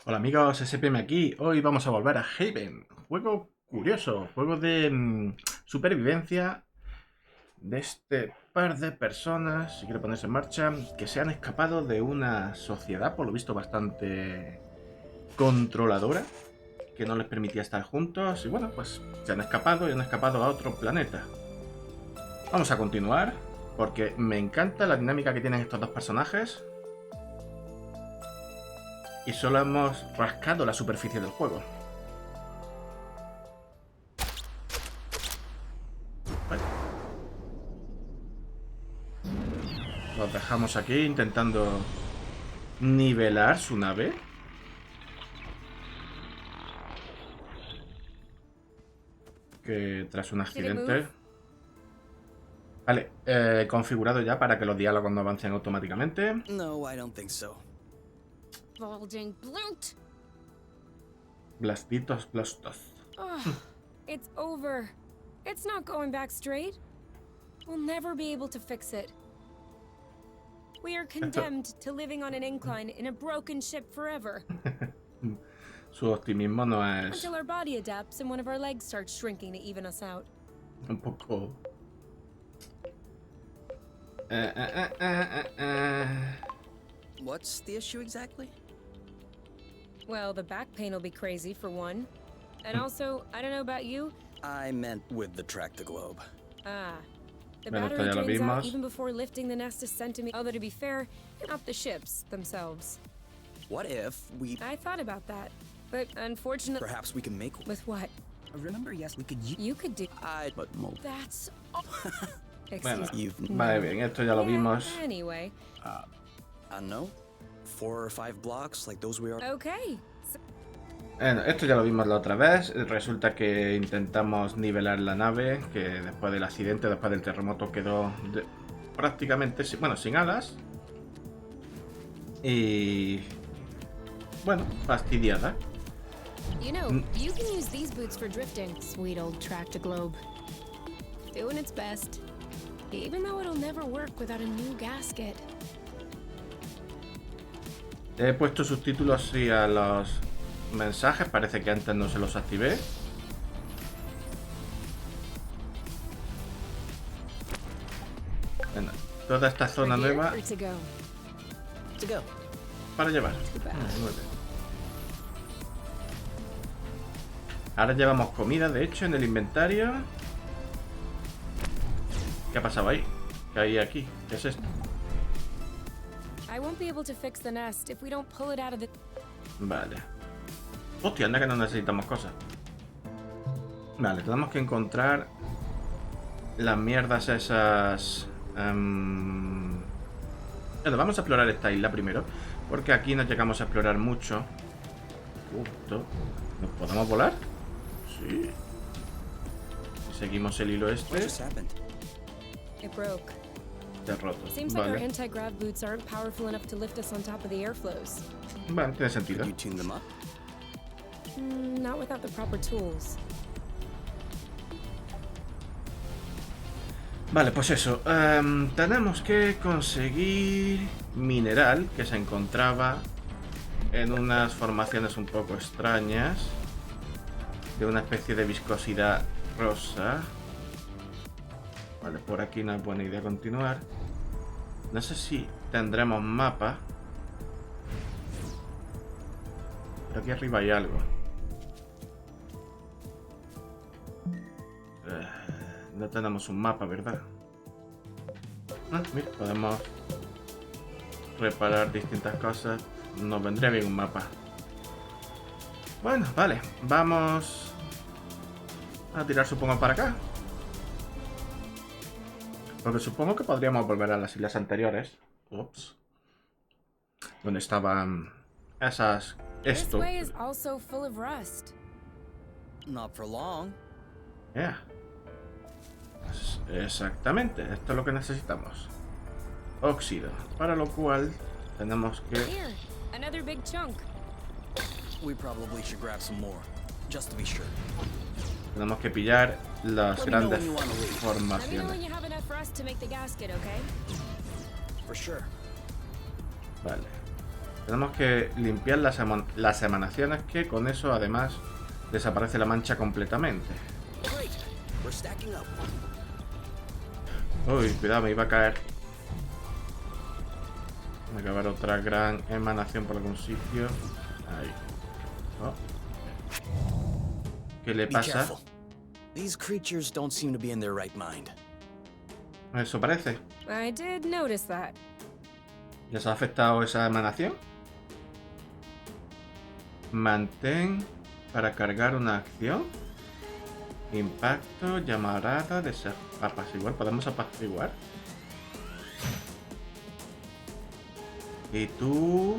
Hola amigos, S.P.M aquí. Hoy vamos a volver a Haven. Juego curioso, juego de supervivencia de este par de personas, si quiere ponerse en marcha, que se han escapado de una sociedad, por lo visto bastante controladora, que no les permitía estar juntos. Y bueno, pues se han escapado y han escapado a otro planeta. Vamos a continuar, porque me encanta la dinámica que tienen estos dos personajes. Y solo hemos rascado la superficie del juego. Vale. Los dejamos aquí intentando nivelar su nave. Que tras un accidente... Vale, configurado ya para que los diálogos no avancen automáticamente. No, I don't think so. Blastitos, blastos. It's over. It's not going back straight. We'll never be able to fix it. We are condemned to living on an incline in a broken ship forever. Su optimismo no es... Until our body adapts and one of our legs starts shrinking to even us out. Un poco... What's the issue exactly? Well, the back pain will be crazy for one. And also, I don't know about you. I meant with the track the globe. Ah. The Bueno, battery esto ya lo drains out vimos. even before lifting the nest is sent to me. Although to be fair, not the ships themselves. What if we... I thought about that. But unfortunately... Perhaps we can make... With what? Remember, yes, we could use... You could do... But mo... That's... Bueno, Excuse me. vale, bien, esto ya lo vimos. Anyway. I don't know. 4 or 5 blocks like those we are... Okay. Bueno, esto ya lo vimos la otra vez. Resulta que intentamos nivelar la nave, que después del accidente, después del terremoto, quedó prácticamente, bueno, sin alas. Y... bueno, fastidiada. You know, you can use these boots for drifting. Sweet old track to globe. Doing its best. Even though it'll never work without a new gasket. He puesto subtítulos sí a los mensajes, parece que antes no se los activé. Bueno, toda esta zona nueva To go. para llevar. 9. Ahora llevamos comida, de hecho, en el inventario. ¿Qué ha pasado ahí? ¿Qué hay aquí? ¿Qué es esto? I won't be able to fix the nest if we don't pull it out of the... Vale. Hostia, anda que no necesitamos cosas. Vale, tenemos que encontrar las mierdas esas... Bueno, vamos a explorar esta isla primero, porque aquí no llegamos a explorar mucho. Justo. ¿Nos podemos volar? Sí. Si seguimos el hilo What este, just happened? It broke. está roto. Seems like our Vale. anti-grav boots aren't powerful enough to lift us on top of the airflows. Vale, tiene sentido. Could you tune them up? Not without the proper tools. Vale, pues eso. Tenemos que conseguir mineral que se encontraba en unas formaciones un poco extrañas, de una especie de viscosidad rosa. Vale, por aquí no es buena idea continuar. No sé si tendremos mapa. Pero aquí arriba hay algo. No tenemos un mapa, ¿verdad? Ah, mira, podemos reparar distintas cosas. Nos vendría bien un mapa. Bueno, vale. Vamos a tirar, supongo, para acá. Porque supongo que podríamos volver a las islas anteriores. Ups. Donde estaban esas... This Esto. way is also full of rust. Not for long. Yeah. Exactamente, esto es lo que necesitamos. Óxido. Para lo cual tenemos que... Here, another big chunk. We probably should grab some more, just to be sure. Tenemos que pillar las Let me know grandes when you wanna leave. Let me know when formaciones. you have enough rust to make the gasket, okay? For sure. Vale. Tenemos que limpiar las emanaciones, que con eso además desaparece la mancha completamente. Great. We're stacking up. Uy, cuidado, me iba a caer. Me va a caer otra gran emanación por algún sitio. Ahí. Oh. ¿Qué le Be pasa? careful. These creatures don't seem to be in their right mind. Eso parece. I did notice that. ¿Les ha afectado esa emanación? Mantén para cargar una acción. Impacto, llamarada, apaciguar. ¿Podemos apaciguar? Y tú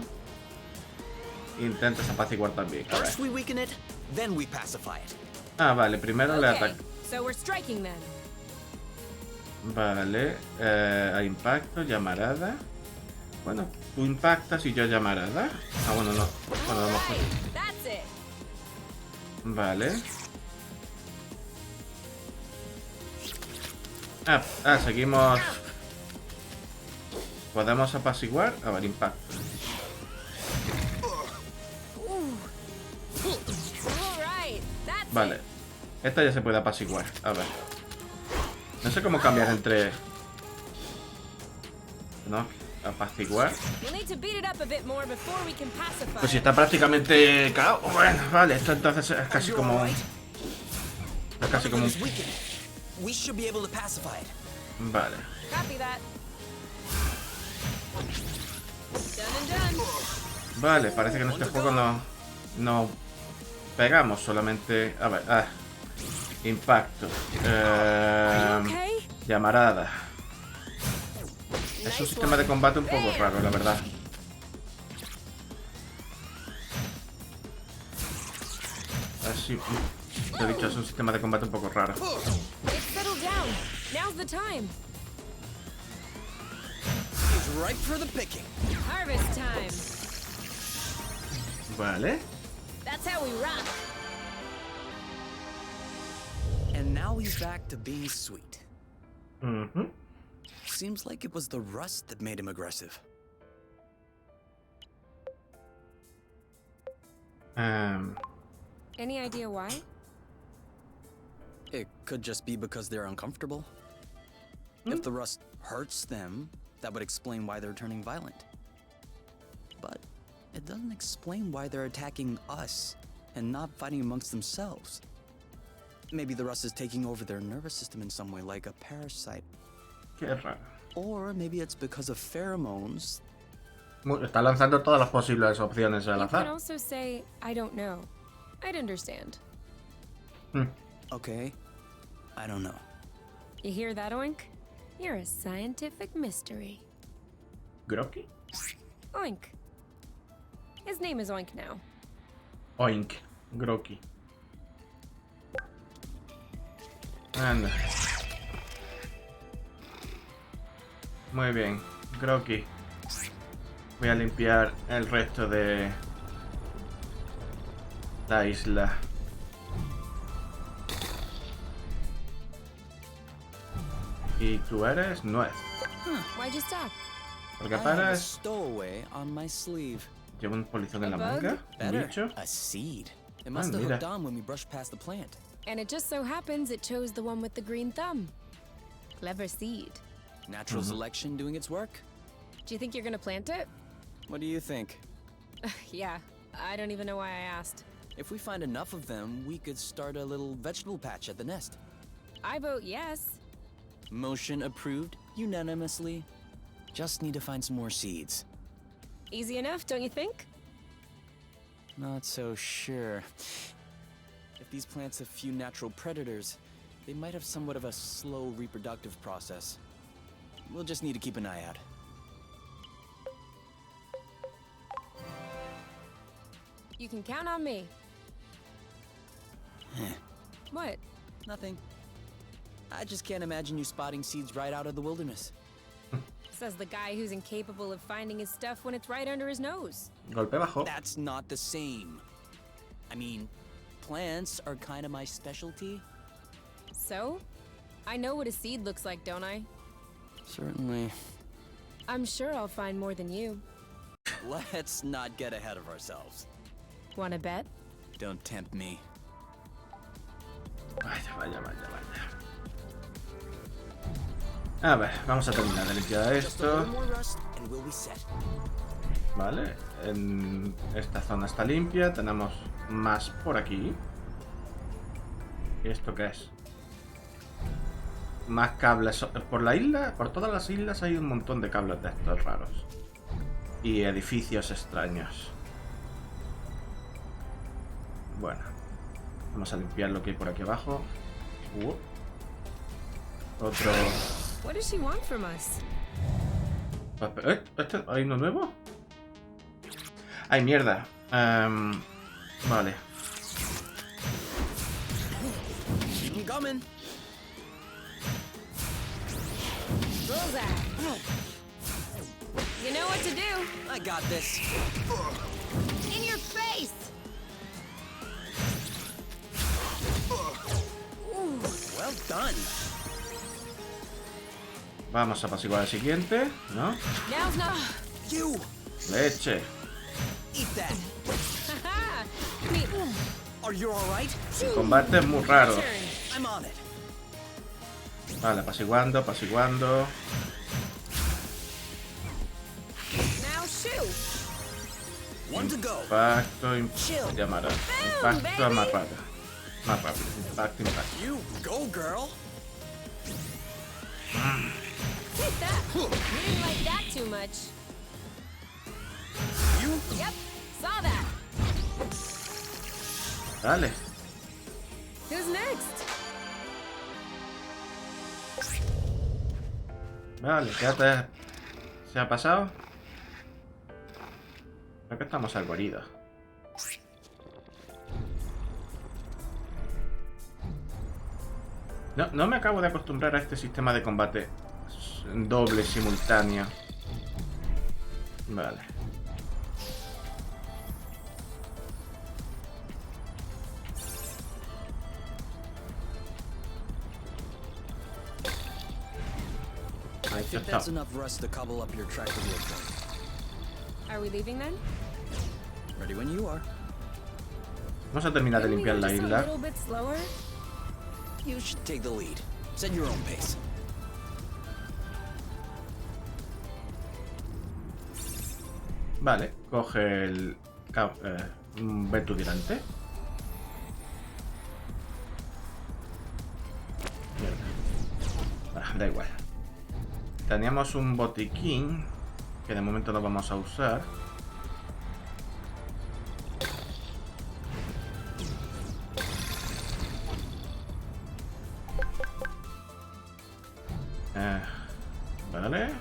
intentas apaciguar también. A ver. First we weaken it, then we pacify it. Ah, vale, primero le Okay, ataca. so we're striking then. Vale, a impacto, llamarada. Bueno, tú impactas y yo llamarada. Ah, bueno, no. Bueno, vamos. Alright, that's it. Vale. Seguimos. ¿Podemos apaciguar? A ver, impacto. Alright, that's Vale. it. Esta ya se puede apaciguar. A ver. No sé cómo cambiar entre... No, apaciguar. We'll need to beat it up a bit more before we can pacify. Pues si está prácticamente cao. Bueno, vale, esto entonces es casi You como... alright? Es casi como un... Everything is weakened. We should be able to pacify it. Vale. Copy that. Done and done. Vale, parece que en este juego no pegamos solamente... A ver, impacto. Are you okay? Llamarada. Es un Nice sistema de one. combate un poco raro, la verdad. Así, te he dicho, es un sistema de combate un poco raro. It's settled down. Now's the time. It's ripe for the picking. Harvest time. Vale. That's how we rock. And now he's back to being sweet. Ujú. Seems like it was the rust that made him aggressive. Any idea why? It could just be because they're uncomfortable. If the rust hurts them, that would explain why they're turning violent. But it doesn't explain why they're attacking us and not fighting amongst themselves. Maybe the rust is taking over their nervous system in some way, like a parasite. Qué raro. Or maybe it's because of pheromones. Está lanzando todas las posibles opciones al You can azar. also say, I don't know. I'd understand. Okay, I don't know. You hear that, Oink? You're a scientific mystery. ¿Groki? Oink. His name is Oink now. Oink. Groki. Anda. Muy bien. Groki. Voy a limpiar el resto de la isla. Y tú eres nuez. Why'd you stop? Porque I have a paras. stowaway on my sleeve. Lleva un polizón en la A bug? manga. Un Better, bicho. a seed. It must have mira. hooked on when we brushed past the plant. And it just so happens it chose the one with the green thumb. Clever seed. Natural selection doing its work? Do you think you're gonna plant it? What do you think? Yeah, I don't even know why I asked. If we find enough of them, we could start a little vegetable patch at the nest. I vote yes. Motion approved unanimously. Just need to find some more seeds. Easy enough, don't you think? Not so sure. If these plants have few natural predators, they might have somewhat of a slow reproductive process. We'll just need to keep an eye out. You can count on me. What? Nothing. I just can't imagine you spotting seeds right out of the wilderness. Says the guy who's incapable of finding his stuff when it's right under his nose. Golpe bajo. That's not the same. I mean, plants are kind of my specialty. So? I know what a seed looks like, don't I? Certainly. I'm sure I'll find more than you. Let's not get ahead of ourselves. Wanna bet? Don't tempt me. Vaya, vaya, vaya, vaya. A ver, vamos a terminar de limpiar Just a little esto. more rust and we'll be set. Vale, esta zona está limpia. Tenemos más por aquí. ¿Y esto qué es? Más cables. Por la isla, por todas las islas hay un montón de cables de estos raros. Y edificios extraños. Bueno, vamos a limpiar lo que hay por aquí abajo. Otro. What does she want from us? ¿Hay uno nuevo? ¡Ay, mierda! Vale. I'm coming. Bullseye. You know what to do. I got this. In your face. Well done. Vamos a apaciguar al siguiente, ¿no? Now's not. You Leche. eat that. Haha. Me. Are you all right? El combate es muy raro. Turn. I'm on it. Vale, apaciguando, apaciguando. Now shoot. One to go. Impacto, Chill. llamará. Boom, Impacto, baby. amarrada. Más rápido. Impacto, impacto. You go, girl. Take that. You didn't like that too much. You. Yep. Saw that. Dale. Who's next? Vale, quédate. ¿Se ha pasado? Creo que estamos algo heridos. No me acabo de acostumbrar a este sistema de combate doble, simultáneo. Vale. I Ahí think está. that's enough rust to cobble up your tractor wheel frame. Are we leaving then? Ready when you are. Vamos a terminar de Can we limpiar go la just a isla. little bit slower? You should take the lead. Set your own pace. Vale, coge el... ve tu delante. Mierda. Da igual. Teníamos un botiquín que de momento no vamos a usar. Vale.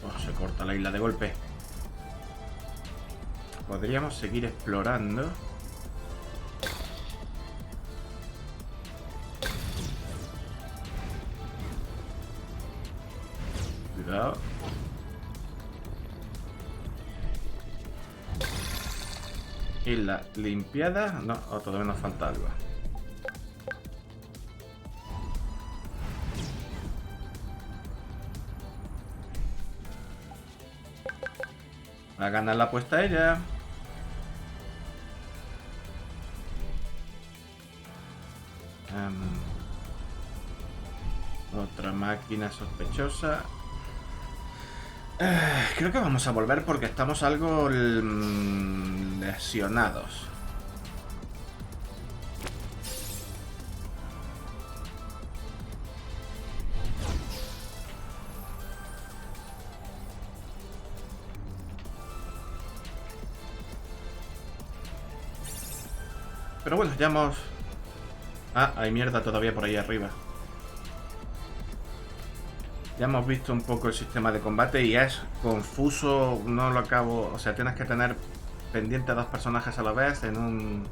Oh, se corta la isla de golpe. Podríamos seguir explorando. Cuidado. Isla limpiada. No, todavía nos falta algo. Va a ganar la apuesta ella. Otra máquina sospechosa. Creo que vamos a volver porque estamos algo lesionados. Pero bueno, ya hemos... Ah, hay mierda todavía por ahí arriba. Ya hemos visto un poco el sistema de combate y es confuso, no lo acabo... O sea, tienes que tener pendiente a dos personajes a la vez en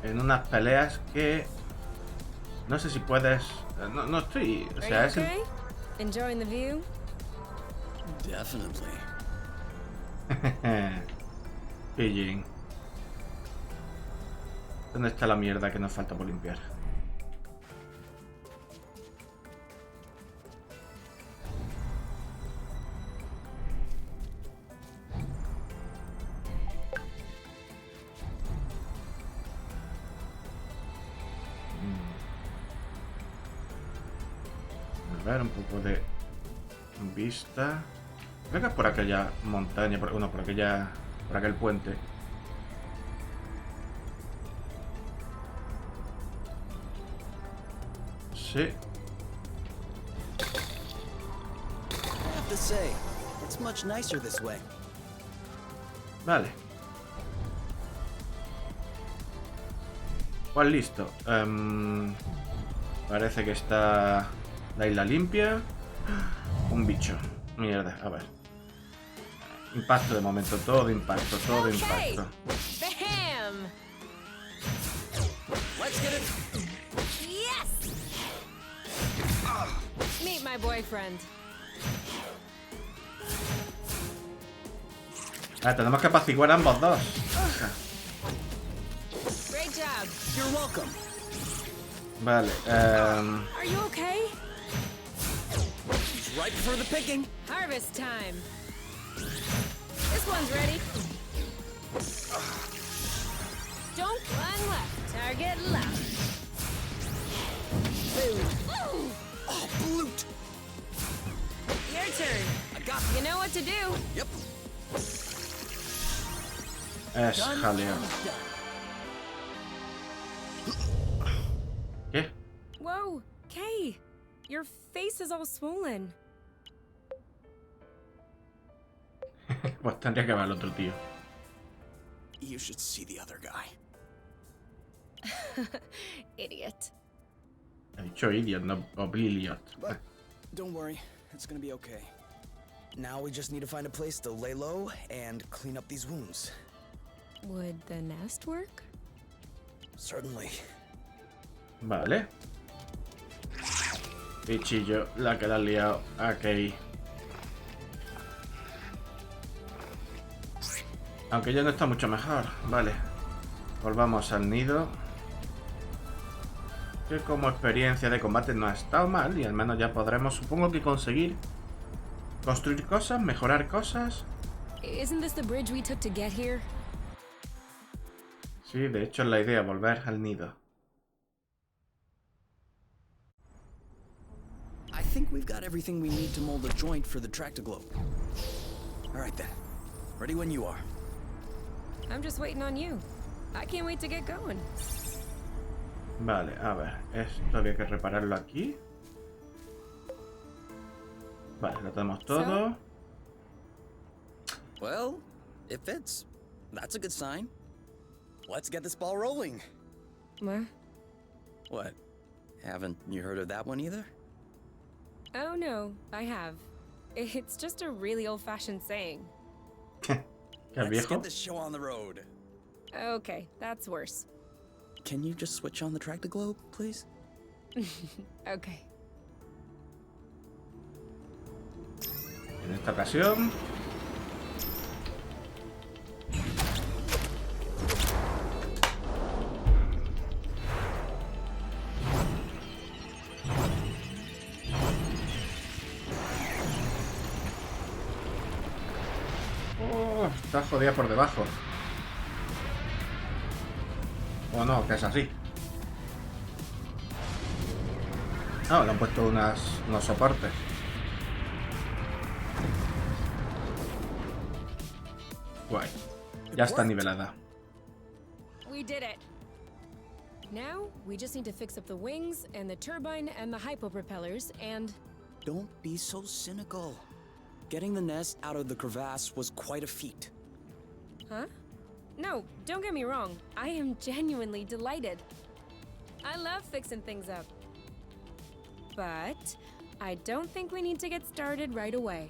unas peleas que... No sé si puedes... No estoy... O Are sea, you es... okay? Enjoying the view? Definitely. Pillín. ¿Dónde está la mierda que nos falta por limpiar? A ver, un poco de vista. Creo que es por aquella montaña, por aquel puente. Sí. I have to say, it's much nicer this way. Vale. Pues listo. Parece que está la isla limpia. Un bicho. Mierda, a ver. Impacto de momento, todo impacto, todo impacto. Bam! Let's get it. Yes! Meet my boyfriend. Tenemos que apaciguar a ambos dos. Great job. You're welcome. Vale, Are you okay? It's right for the picking. Harvest time. This one's ready. Don't run left. Target left. Ooh, Oh, blute. your turn. I got You know what to do. Yep. es jaleo. ¿Qué? Whoa, Kay. Your face is all swollen. Pues tendría que ver al otro tío. You should see the other guy. Idiot. He dicho idiot, no oblivion. But don't worry, it's gonna be okay. Now we just need to find a place to lay low and clean up these wounds. Would the nest work? Certainly. Vale. Bichillo, la que la has liado. Ok. Aunque ya no está mucho mejor. Vale. Volvamos al nido. Que como experiencia de combate no ha estado mal. Y al menos ya podremos, supongo que conseguir construir cosas, mejorar cosas. Isn't this the bridge we took to get here? Sí, de hecho es la idea, volver al nido. I think we've got everything we need to mold a joint for the tractoglobe. All right then. Ready when you are. I'm just waiting on you. I can't wait to get going. Vale, a ver. Esto había que repararlo aquí. Vale, lo tenemos todo. Well, it fits. That's a good sign. Let's get this ball rolling. What? What? Haven't you heard of that one either? Oh no, I have. It's just a really old-fashioned saying. ¿Qué Let's viejo? get this show on the road. Okay, that's worse. Can you just switch on the tractoglobe, please? Okay. En esta ocasión. Oh, está jodida por debajo. O no, que es así. Ah, le han puesto unos soportes. Guay. Ya está nivelada. We did it. Now, we just need to fix up the wings and the turbine and the hypopropellers and... Don't be so cynical. Getting the nest out of the crevasse was quite a feat. Huh? No, don't get me wrong. I am genuinely delighted. I love fixing things up. But I don't think we need to get started right away.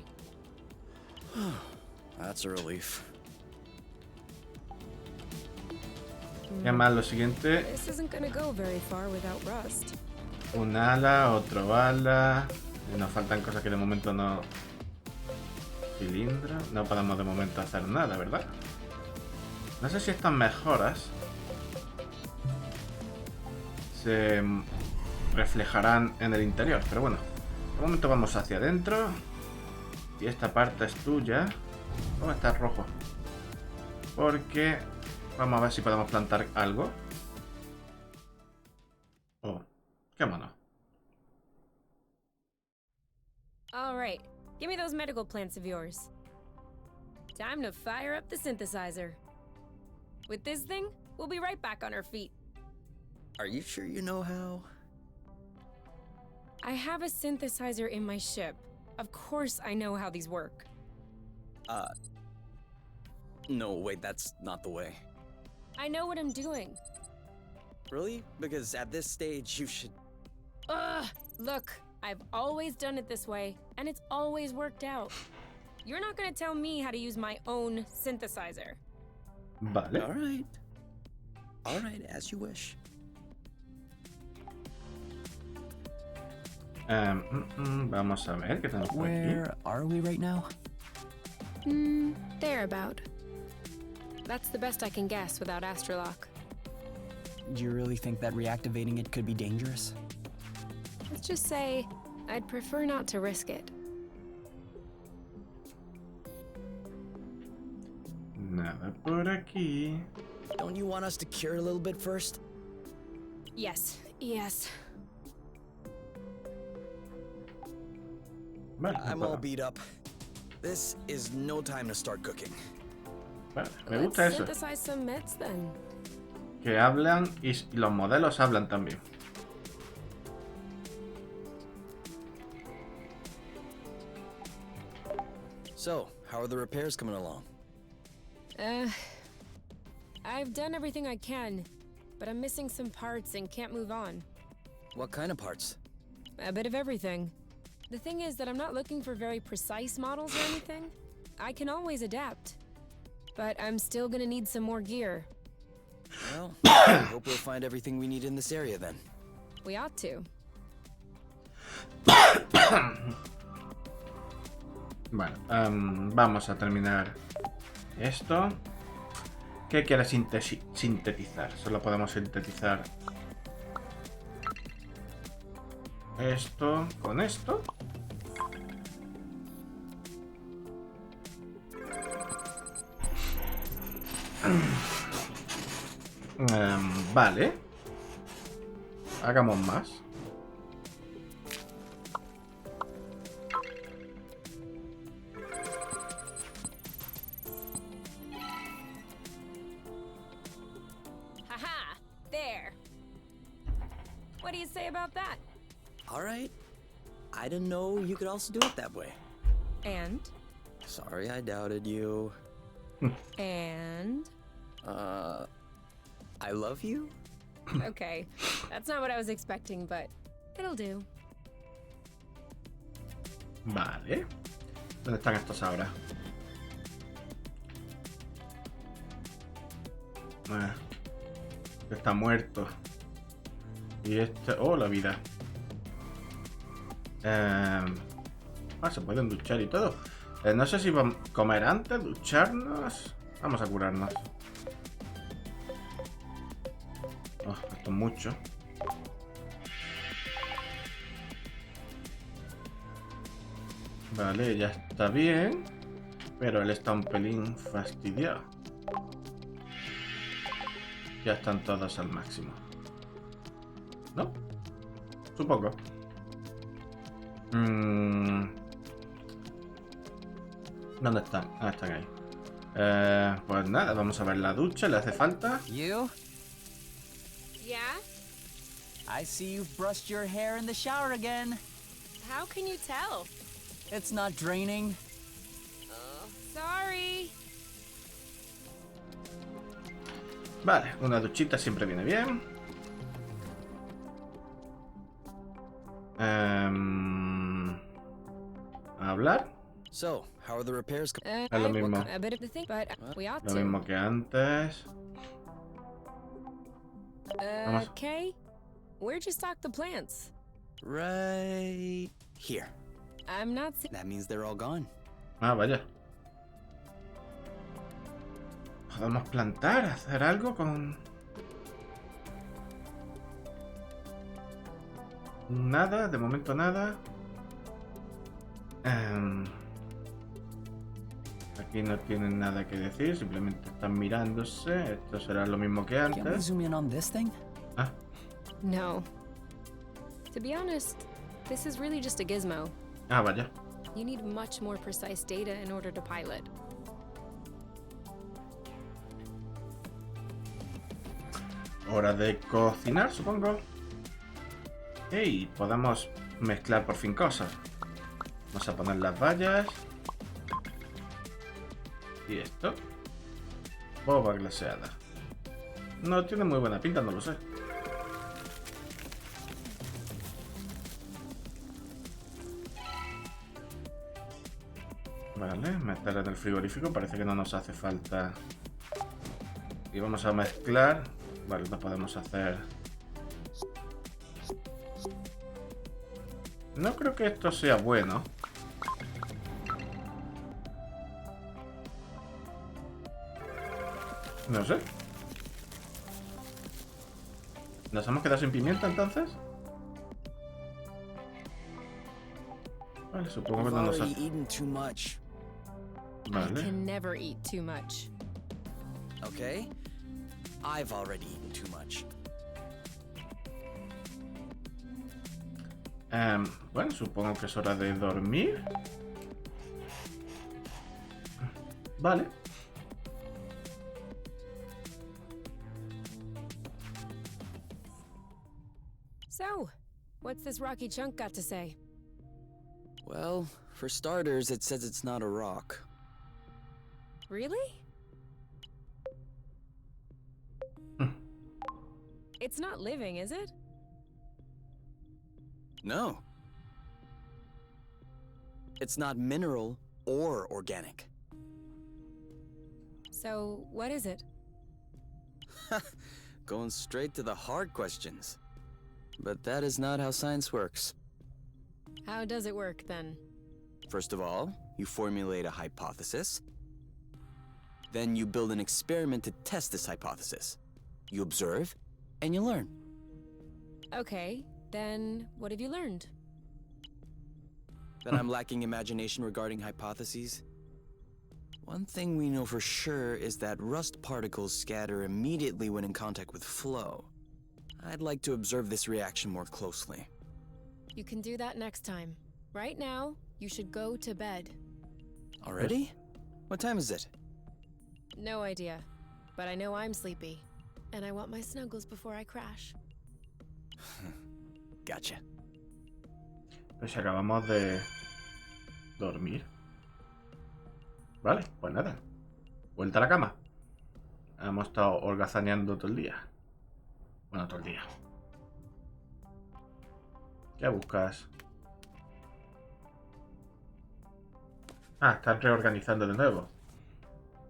That's a relief. ¿Qué más? Lo siguiente. This isn't gonna go very far without rust. Un ala, otro ala. Y nos faltan cosas que de momento no... Cilindro. No podemos de momento hacer nada, ¿verdad? No sé si estas mejoras se reflejarán en el interior, pero bueno. De momento vamos hacia adentro. Y esta parte es tuya. ¿Cómo está rojo? Porque... Vamos a ver si podemos plantar algo. Oh, qué mono. All right, give me those medical plants of yours. Time to fire up the synthesizer. With this thing, we'll be right back on our feet. Are you sure you know how? I have a synthesizer in my ship. Of course I know how these work. No, wait, that's not the way. I know what I'm doing. Really? Because at this stage, you should... Ugh! Look, I've always done it this way, and it's always worked out. You're not gonna tell me how to use my own synthesizer. Vale. All right, as you wish. Vamos a ver qué tenemos por aquí. Where are we right now? Thereabout. That's the best I can guess without Astrolock. Do you really think that reactivating it could be dangerous? Let's just say, I'd prefer not to risk it. Nada por aquí. Don't you want us to cure a little bit first? Yes. Vale, I'm all beat up. This is no time to start cooking. vale, me Let's gusta eso. synthesize some meds then. Que hablan y los modelos hablan también. So, how are the repairs coming along? I've done everything I can, but I'm missing some parts and can't move on. What kind of parts? A bit of everything. The thing is that I'm not looking for very precise models or anything. I can always adapt. But I'm still gonna need some more gear. Well, I hope we'll find everything we need in this area then. We ought to. Bueno, vamos a terminar esto. ¿Qué quiere sintetizar? Solo podemos sintetizar esto con esto. Vale. Hagamos más. Haha! There! What do you say about that? All right. I didn't know you could also do it that way. And? Sorry, I doubted you. And? I love you? Okay, that's not what I was expecting, but it'll do. Vale. ¿Dónde están estos ahora? Está muerto. Y este... Oh, la vida. Se pueden duchar y todo. No sé si vamos a comer antes, ducharnos. Vamos a curarnos. Oh, esto es mucho. Vale, ya está bien. Pero él está un pelín fastidiado. Ya están todos al máximo. ¿No? Supongo. ¿Dónde están? Ah, están ahí. Pues nada, vamos a ver la ducha. ¿Le hace falta? You? Yeah? I see you've brushed your hair in the shower again. How can you tell? It's not draining. Sorry. Vale, una duchita siempre viene bien. A hablar. So, how are the repairs Es lo mismo. A bit of the thing, but we ought Lo to. mismo que antes. Vamos. Okay. Where'd you stock the plants? Right here. I'm not That means they're all gone. Ah, vaya. Podemos plantar, hacer algo con... Nada, de momento nada. Aquí no tienen nada que decir, simplemente están mirándose. Esto será lo mismo que Can't we antes. zoom in on this thing? Ah, No. To be honest, this is really just a gizmo. vaya. You need much more precise data in order to pilot. Hora de cocinar, supongo. ¡Ey! Podemos mezclar por fin cosas. Vamos a poner las vallas. ¿Y esto? Boba glaseada. No tiene muy buena pinta, no lo sé. Vale, meter en el frigorífico. Parece que no nos hace falta. Y vamos a mezclar. Vale, no podemos hacer. No creo que esto sea bueno. No sé. ¿Nos hemos quedado sin pimienta entonces? Vale, supongo que You've no nos already hace. eaten too much. I Vale. can never eat too much. Okay? I've already eaten too much. Bueno, supongo que es hora de dormir. Vale. So, what's this rocky chunk got to say? Well, for starters, it says it's not a rock. Really? It's not living, is it? No. It's not mineral or organic. So, what is it? Going straight to the hard questions. But that is not how science works. How does it work, then? First of all, you formulate a hypothesis. Then you build an experiment to test this hypothesis. You observe, and you learn. Okay, then what have you learned? That I'm lacking imagination regarding hypotheses? One thing we know for sure is that rust particles scatter immediately when in contact with flow. I'd like to observe this reaction more closely. You can do that next time. Right now, you should go to bed. Already? What time is it? No idea, but I know I'm sleepy, and I want my snuggles before I crash. Gotcha. Pues acabamos de dormir. Vale, pues nada. Vuelta a la cama. Hemos estado holgazaneando todo el día. Bueno, todo el día. ¿Qué buscas? Ah, están reorganizando de nuevo.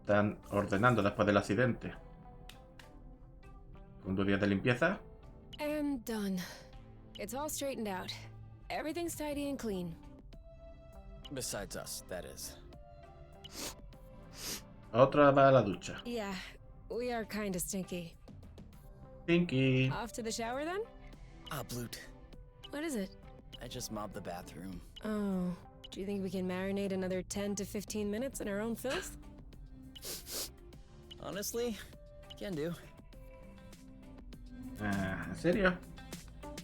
Están ordenando después del accidente. Segundo día de limpieza. And done. It's all straightened out. Everything's tidy and clean. Besides us, that is. Otra va a la ducha. Yeah, we are kinda stinky. Pinky. Off to the shower then? Ah, Bloot. What is it? I just mopped the bathroom. Oh, do you think we can marinate another 10 to 15 minutes in our own filth? Honestly, can do. ¿En serio?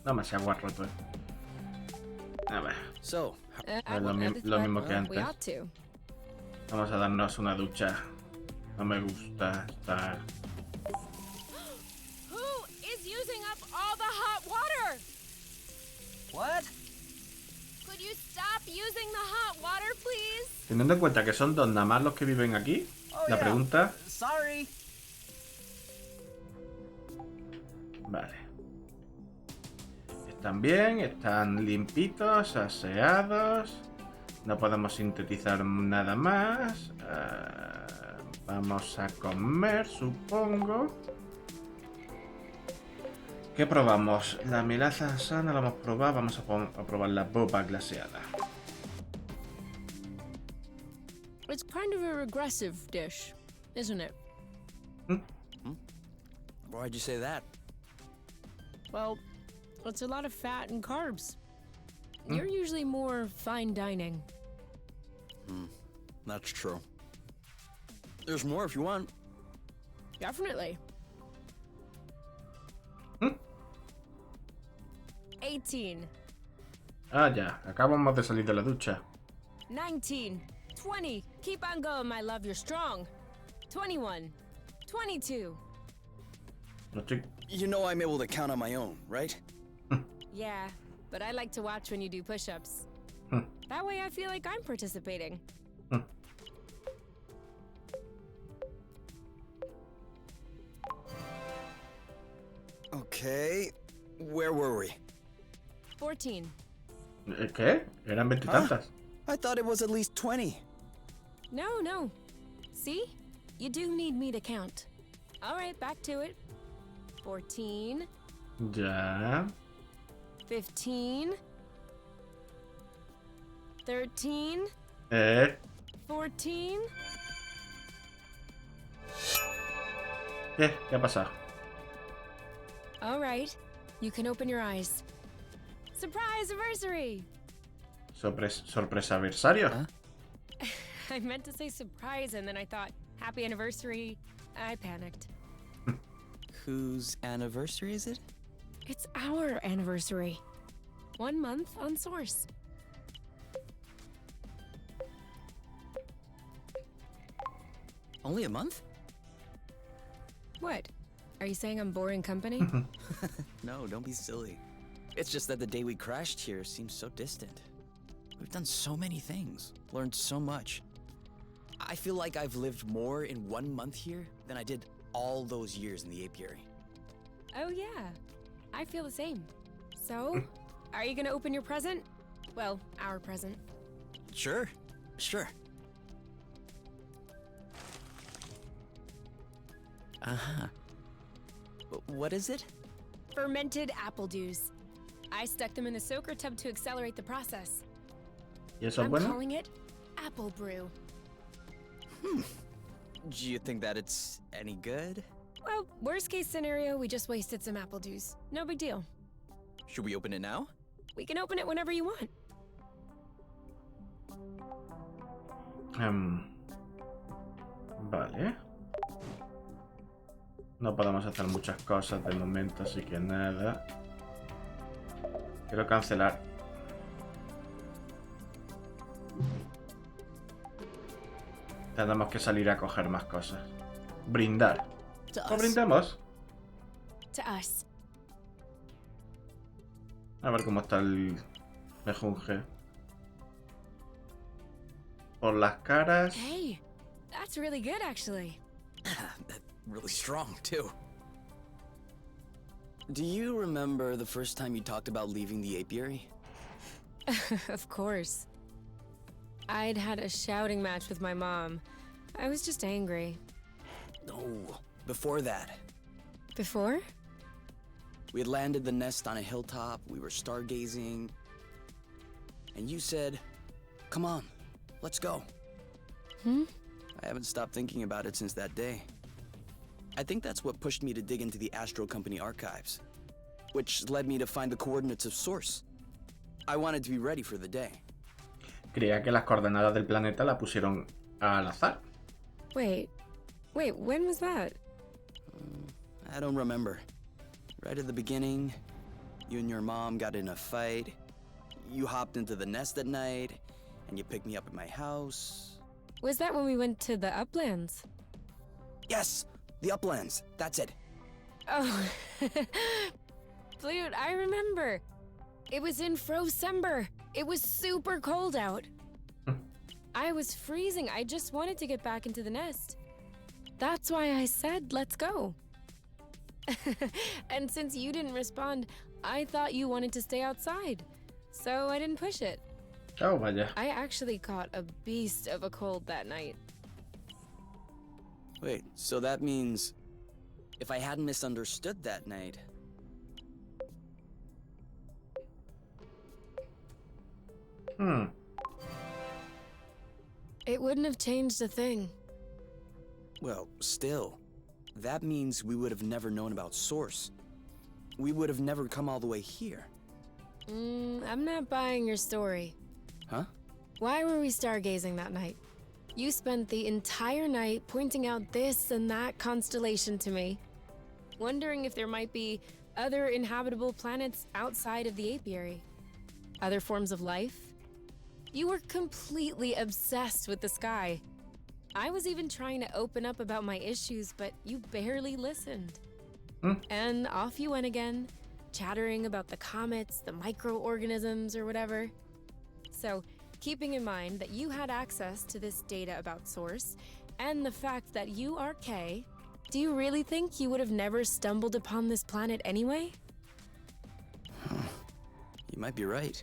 No me agua roto. A ver, So, lo mismo que We antes. ought to. Vamos a darnos una ducha. No me gusta estar... Who is using up all the hot water? What? Could you stop using the hot water, please? Teniendo en cuenta que son dos nada más los que viven aquí, Oh, la yeah. pregunta... Sorry. Vale. Están bien, están limpitos, aseados. No podemos sintetizar nada más. Vamos a comer, supongo. ¿Qué probamos? La melaza sana la hemos probado. Vamos a probar la boba glaseada. It's kind of a regressive dish, isn't it? why'd you say that? Well, it's a lot of fat and carbs. You're usually more fine dining. That's true. There's more if you want. Definitely. 18. Ah, ya. Acabamos de salir de la ducha. 19, 20. Keep on going, my love, you're strong. 21, 22. No estoy... You know I'm able to count on my own, right? Yeah, but I like to watch when you do push-ups. That way I feel like I'm participating. Okay, where were we? 14. ¿Qué? Eran veintitantas. I thought it was at least 20. No. See? You do need me to count. All right, back to it. 14, Ya. 15, 13, 14. ¿Qué ha pasado? All right, you can open your eyes. Surprise anniversary! Sorpresa adversario. Huh? I meant to say surprise and then I thought, happy anniversary. I panicked. Whose anniversary is it? It's our anniversary. 1 month on Source. Only a month? What? Are you saying I'm boring company? No, don't be silly. It's just that the day we crashed here seems so distant. We've done so many things, learned so much. I feel like I've lived more in 1 month here than I did all those years in the apiary. Oh yeah, I feel the same. So, are you gonna open your present? Well, our present. Sure. Uh-huh. What is it? Fermented apple juice. I stuck them in the soaker tub to accelerate the process. ¿Y eso es I'm bueno? calling it apple brew. Do you think that it's any good? Well, worst case scenario, we just wasted some apple juice. No big deal. Should we open it now? We can open it whenever you want. Vale. No podemos hacer muchas cosas de momento, así que nada. Quiero cancelar. Tenemos que salir a coger más cosas. Brindar. To ¿No us. brindamos? To us. A ver cómo está el mejunje. Por las caras. Hey, that's really good actually. That's really strong, too. Do you remember the first time you talked about leaving the apiary? Of course. I'd had a shouting match with my mom. I was just angry. No, before that. Before? We had landed the nest on a hilltop, we were stargazing, and you said, "Come on, let's go." I haven't stopped thinking about it since that day. I think that's what pushed me to dig into the Astro Company archives, which led me to find the coordinates of Source. I wanted to be ready for the day. Creía que las coordenadas del planeta la pusieron al azar. Wait, when was that? I don't remember. Right at the beginning, you and your mom got in a fight. You hopped into the nest at night, and you picked me up at my house. Was that when we went to the uplands? Yes, the uplands. That's it. Oh, Flute, I remember. It was in Frocember. It was super cold out. I was freezing. I just wanted to get back into the nest. That's why I said, let's go. And since you didn't respond, I thought you wanted to stay outside. So I didn't push it. Oh, vaya. I actually caught a beast of a cold that night. Wait, so that means if I hadn't misunderstood that night. It wouldn't have changed a thing. Well, still, that means we would have never known about Source. We would have never come all the way here. I'm not buying your story. Huh? Why were we stargazing that night? You spent the entire night pointing out this and that constellation to me, wondering if there might be other inhabitable planets outside of the apiary. Other forms of life? You were completely obsessed with the sky. I was even trying to open up about my issues, but you barely listened. And off you went again, chattering about the comets, the microorganisms, or whatever. So, keeping in mind that you had access to this data about Source, and the fact that you are K, do you really think you would have never stumbled upon this planet anyway? You might be right.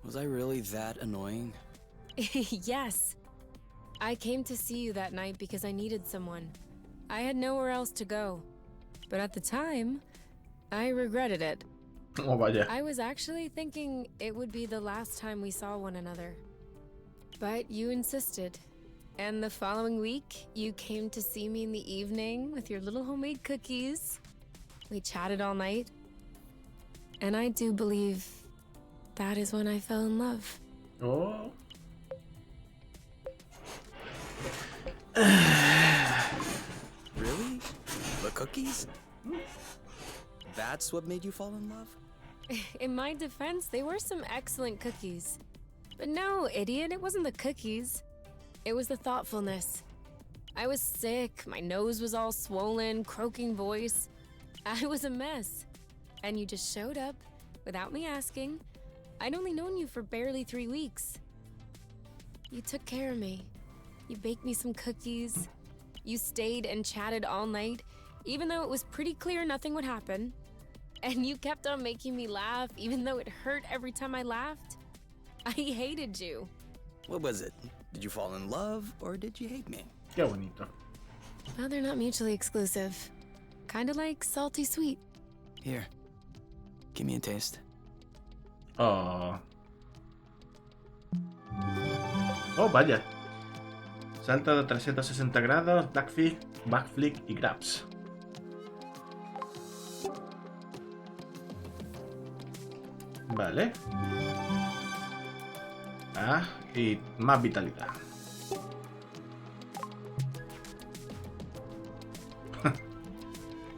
Was I really that annoying? Yes. I came to see you that night because I needed someone. I had nowhere else to go. But at the time, I regretted it. Oh, vaya. I was actually thinking it would be the last time we saw one another. But you insisted. And the following week, you came to see me in the evening with your little homemade cookies. We chatted all night. And I do believe that is when I fell in love. Oh. Really? The cookies? That's what made you fall in love? In my defense, they were some excellent cookies. But no, idiot, it wasn't the cookies. It was the thoughtfulness. I was sick, my nose was all swollen, croaking voice. I was a mess. And you just showed up, without me asking. I'd only known you for barely 3 weeks. You took care of me. You baked me some cookies. You stayed and chatted all night, even though it was pretty clear nothing would happen. And you kept on making me laugh, even though it hurt every time I laughed. I hated you. What was it? Did you fall in love or did you hate me? Qué bonito. Well, they're not mutually exclusive. Kinda like salty sweet. Here, give me a taste. Oh. Oh, vaya. Salto de 360 grados, backflip y grabs. Vale. Ah, y más vitalidad.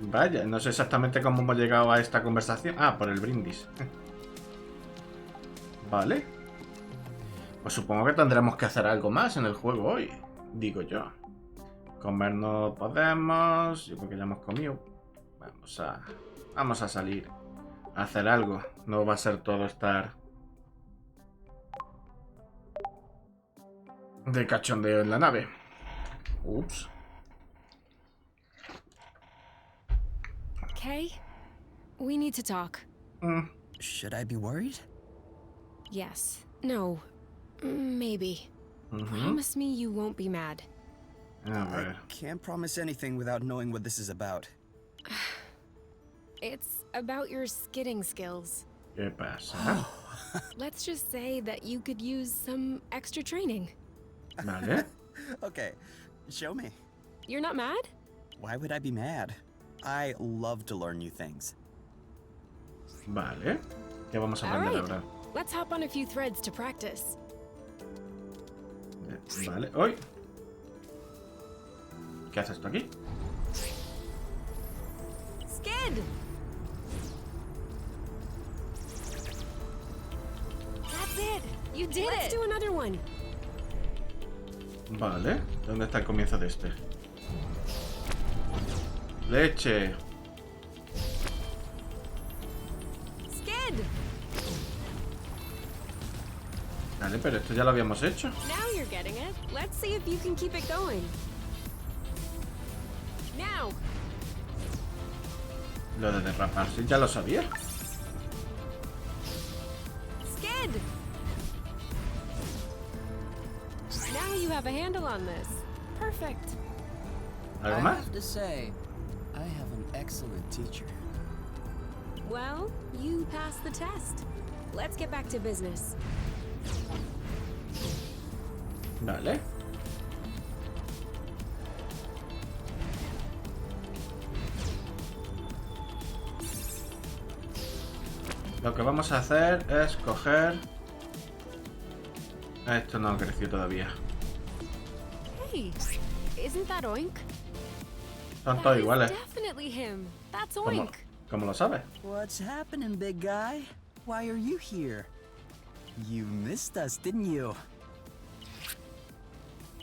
Vaya, no sé exactamente cómo hemos llegado a esta conversación. Ah, por el brindis. Vale. Pues supongo que tendremos que hacer algo más en el juego hoy, digo yo. Comer no podemos, porque ya hemos comido. Vamos a salir a hacer algo. No va a ser todo estar de cachondeo en la nave. Ups. Okay? We need to talk. Should I be worried? Yes. No. Maybe. Promise me you won't be mad. A ver. Can't promise anything without knowing what this is about. It's about your skidding skills. ¿Qué pasa? Let's just say that you could use some extra training. Vale. Okay, show me. You're not mad? Why would I be mad? I love to learn new things. Vale. ¿Qué vamos a All aprender right. ahora? Let's hop on a few threads to practice. Vale. ¡Uy! ¿Qué haces tú aquí? Skid! That's it! You did it! Let's do another one. Vale. ¿Dónde está el comienzo de este? ¡Leche! Skid! Vale, pero esto ya lo habíamos hecho. Now you're getting it. Let's see if you can keep it going. Now! Lo de derraparse ya lo sabía. Skid! Now you have a handle on this. Perfect. ¿Algo I más? have to say, I have an excellent teacher. Well, you passed the test. Let's get back to business. Vale. Lo que vamos a hacer es coger... Esto no creció todavía. Hey, isn't that Oink? Son That todos is iguales. definitely him. That's ¿Cómo, Oink. cómo lo sabes? What's happening, big guy? Why are you here? You missed us, didn't you?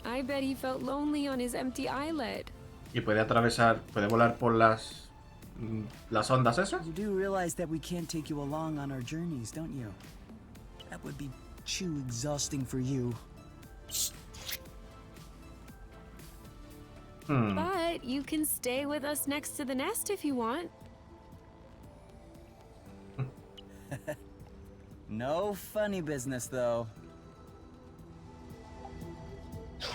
I bet he felt lonely on his empty islet. Y puede atravesar, puede volar por las ondas esas. You do realize that we can't take you along on our journeys, don't you? That would be too exhausting for you. But you can stay with us next to the nest if you want. No funny business, though.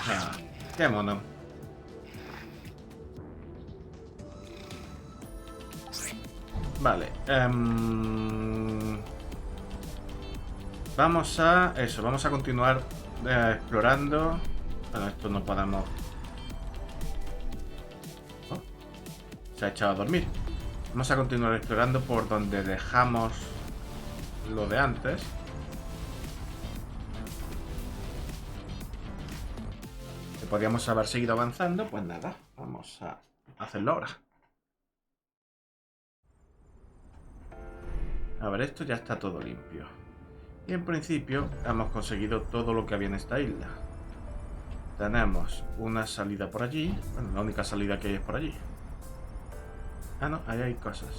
Ah, qué mono. Vale. Vamos a... Eso, vamos a continuar explorando. Bueno, esto no podemos... Oh, se ha echado a dormir. Vamos a continuar explorando por donde dejamos lo de antes. Que podríamos haber seguido avanzando. Pues nada, vamos a hacerlo ahora. A ver, esto ya está todo limpio. Y en principio hemos conseguido todo lo que había en esta isla. Tenemos una salida por allí. Bueno, la única salida que hay es por allí. Ah, no, ahí hay cosas.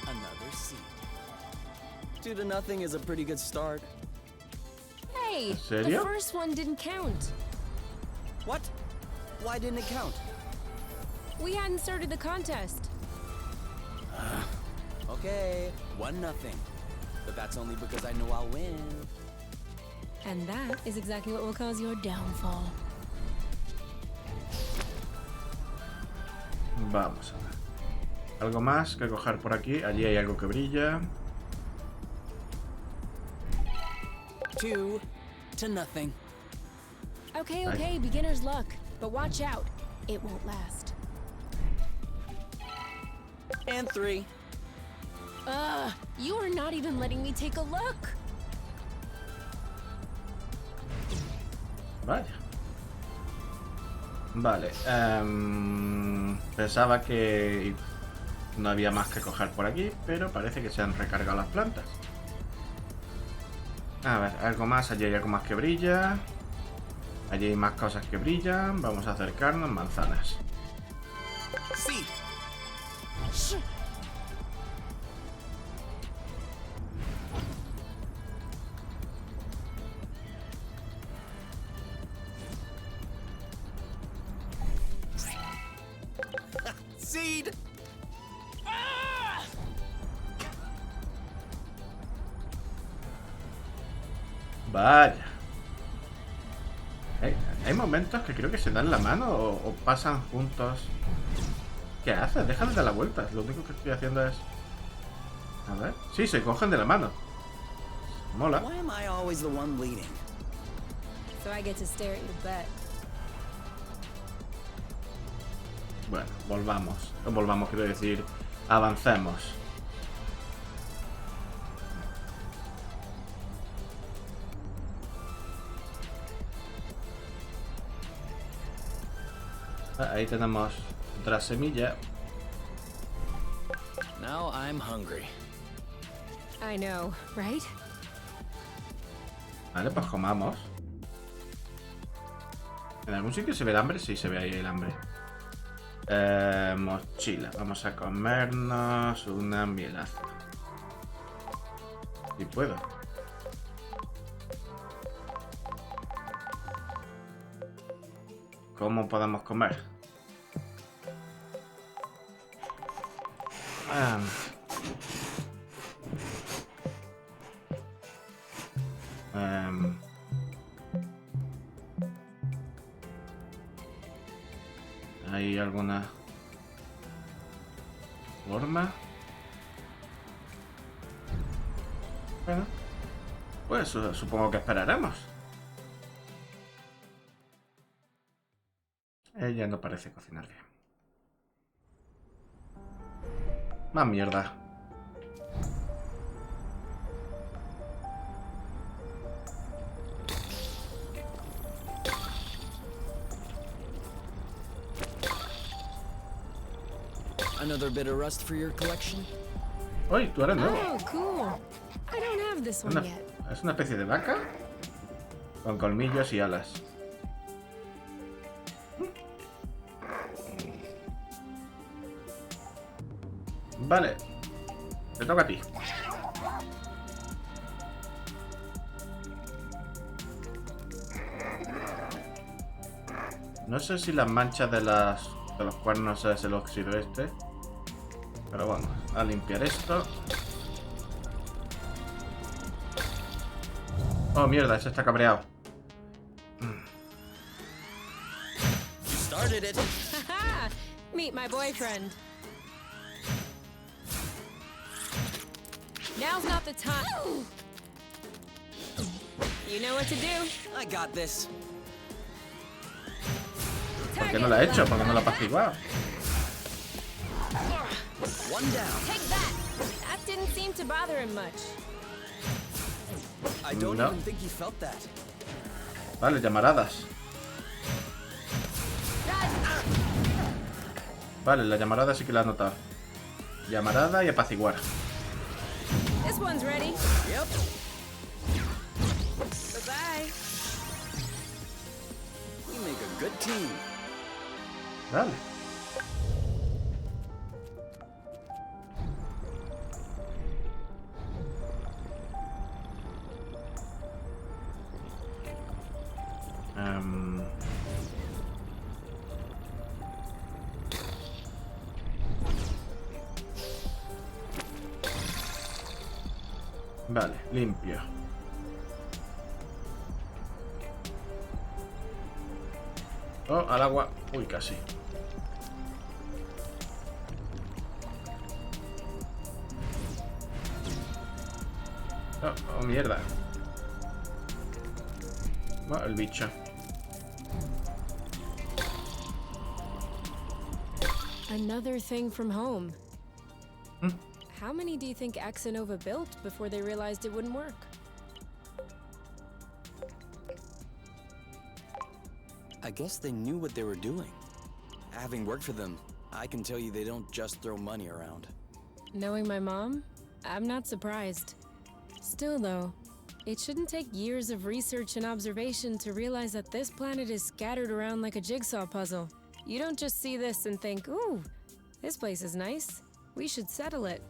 Another seed. 2-0 is a pretty good start. Hey, ¿En the serio? first one didn't count. What? Why didn't it count? We hadn't started the contest. Okay, 1-0. But that's only because I know I'll win. And that is exactly what will cause your downfall. Vamos a ver. Algo más que coger por aquí. Allí hay algo que brilla. 2-0. Okay, beginner's luck. But watch out. It won't last. And 3. You are not even letting me take a look. Vaya. Vale. Pensaba que no había más que coger por aquí, pero parece que se han recargado las plantas. A ver, algo más. Allí hay algo más que brilla. Allí hay más cosas que brillan. Vamos a acercarnos. Manzanas. Seed. Seed. Vaya. Hay momentos que creo que se dan la mano o pasan juntos. ¿Qué haces? Deja de dar la vuelta. Lo único que estoy haciendo es... A ver. Sí, se cogen de la mano. Mola. Why am I always the one leading? So I get to stare at your butt. Bueno, volvamos. Volvamos, quiero decir, avancemos. Ahí tenemos otra semilla. Now I'm hungry. I know, right? Vale, pues comamos. ¿En algún sitio se ve el hambre? Sí, se ve ahí el hambre. Mochila. Vamos a comernos una mielaza. Si puedo. ¿Cómo podemos comer? ¿Hay alguna forma? Bueno, pues supongo que esperaremos. Ella no parece cocinar bien. Más mierda. Another bit of rust for your collection? ¡Uy! Tú eres nuevo. Oh, cool. I don't have this one yet. Es una especie de vaca con colmillos y alas. Vale. Te toca a ti. No sé si las manchas de los cuernos es el óxido este. Pero vamos a limpiar esto. Oh, mierda, ese está cabreado. You started it. Haha! Meet my boyfriend. Now's not the time. You know what to do. I got this. ¿Por qué no la ha hecho? ¿Por qué no la ha apaciguado? One down. Take that. That didn't seem to bother him much. I don't No. even think he felt that. Vale, llamaradas. Vale, la llamarada sí que la he notado. Llamarada y apaciguar. This one's ready. Yep. Bye-bye. You make a good team. Vale. Vale, limpio. Oh, al agua. Uy, casi. Oh, oh, mierda. Oh, el bicho. Another thing from home. Hmm. How many do you think Axonova built before they realized it wouldn't work? I guess they knew what they were doing. Having worked for them, I can tell you they don't just throw money around. Knowing my mom, I'm not surprised. Still though, it shouldn't take years of research and observation to realize that this planet is scattered around like a jigsaw puzzle. You don't just see this and think, ooh, this place is nice. We should settle it.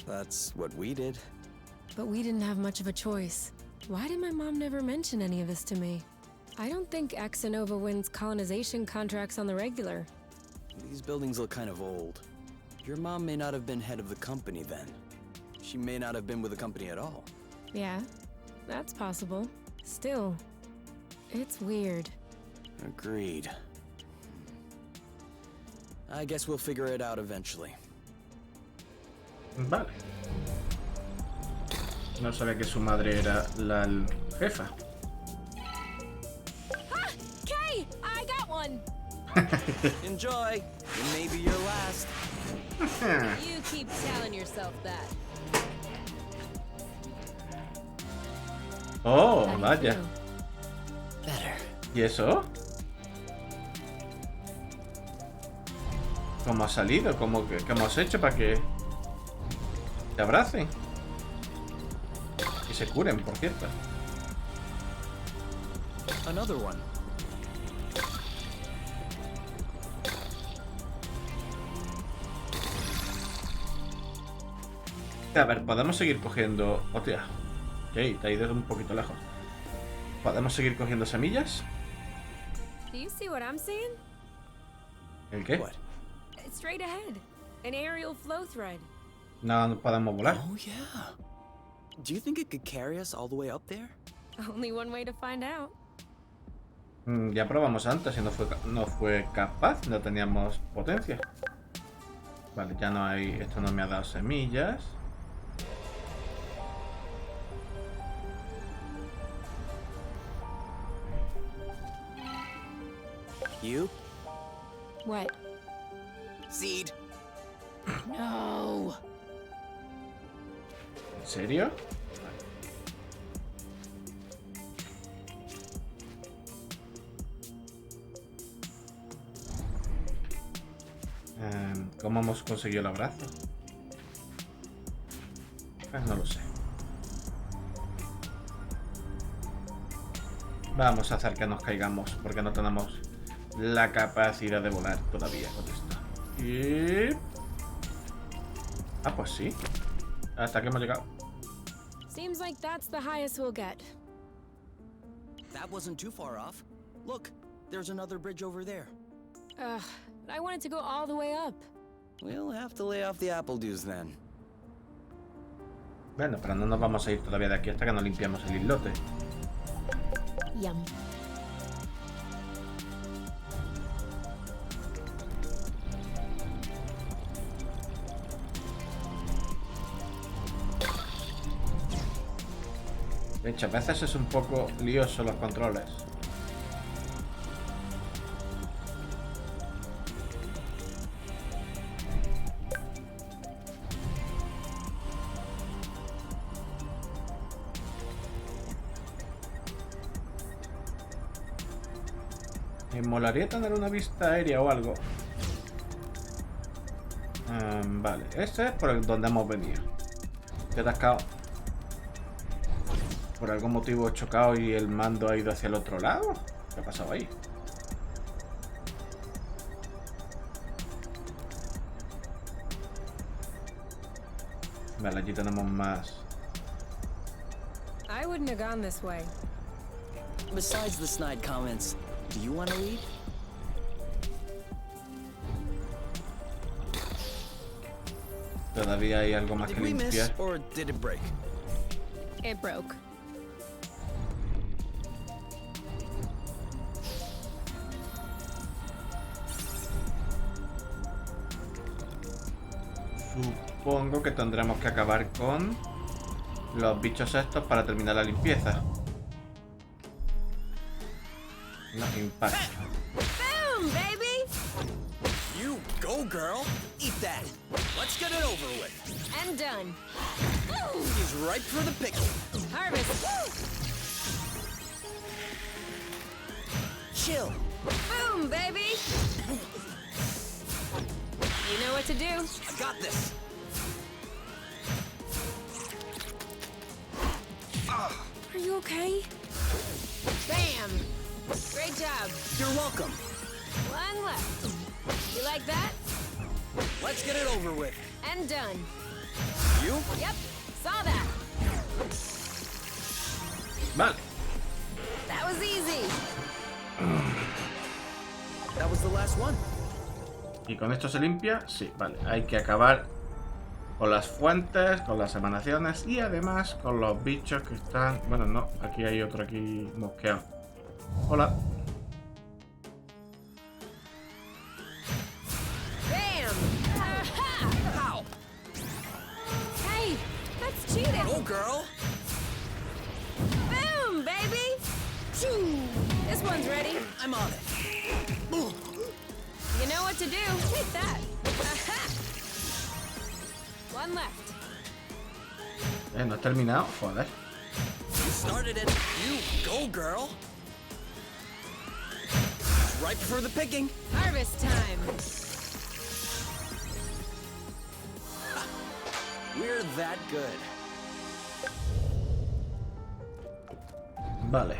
That's what we did. But we didn't have much of a choice. Why did my mom never mention any of this to me? I don't think Axonova wins colonization contracts on the regular. These buildings look kind of old. Your mom may not have been head of the company then. She may not have been with the company at all. Yeah, that's possible. Still, it's weird. Agreed. I guess we'll figure it out eventually. Vale. No sabía que su madre era la jefa. Ah! Kay! I got one! Enjoy! It may be your last. You keep telling yourself that. Oh, How do you vaya. feel? Better. ¿Y eso? ¿Cómo ha salido? ¿Qué hemos hecho para que se abracen? Y se curen, por cierto. Another one. A ver, podemos seguir cogiendo... Hostia. Ok, te ha ido un poquito lejos. ¿Podemos seguir cogiendo semillas? Do you see what I'm seeing? ¿El qué? What? It's straight ahead. An aerial flow thread. No podemos volar. Oh, yeah. Do you think it could carry us all the way up there? Only one way to find out. Ya probamos antes y no fue capaz. No teníamos potencia. Vale, ya no hay... Esto no me ha dado semillas. You? What? Seed. No. ¿En serio? ¿Cómo hemos conseguido el abrazo? No lo sé. Vamos a hacer que nos caigamos porque no tenemos la capacidad de volar todavía con esto. Y... ah, pues sí. Hasta que hemos llegado. Seems like that's the highest we'll get. That wasn't too far off. Look, there's another bridge over there. Ugh, but I wanted to go all the way up. We'll have to lay off the apple juice then. Bueno, pero no nos vamos a ir todavía de aquí hasta que no limpiamos el islote. Yum. De hecho, a veces es un poco lioso los controles. Me molaría tener una vista aérea o algo. Vale, este es por donde hemos venido. Te he atascado. Por algún motivo he chocado y el mando ha ido hacia el otro lado. ¿Qué ha pasado ahí? Vale, allí tenemos más. I wouldn't have gone this way. Besides the snide comments, do you want to leave? Todavía hay algo más Did que we miss limpiar. or did it break? It broke. Supongo que tendremos que acabar con los bichos estos para terminar la limpieza. No, impacto. Boom, baby! You go, girl. Eat that. Let's get it over with. And done. He's ripe for the picking. Harvest. Chill. Boom, baby! You know what to do. I got this. Are you okay? Bam! Great job. You're welcome. One left. You like that? Let's get it over with. And done. You? Yep, saw that. Vale. That was easy. That was the last one. ¿Y con esto se limpia? Sí, vale. Hay que acabar con las fuentes, con las emanaciones y además con los bichos que están... Bueno, no. Aquí hay otro aquí mosqueado. Hola. Bam! Aha! Ow! Hey, that's cheating. Go, girl. Boom, baby! Choo! This one's ready. I'm on it. You know what to do. Take that. Aha! One left. No he terminado. Joder. You started it. You go, girl. Ripe for the picking. Harvest time. We're that good. Vale.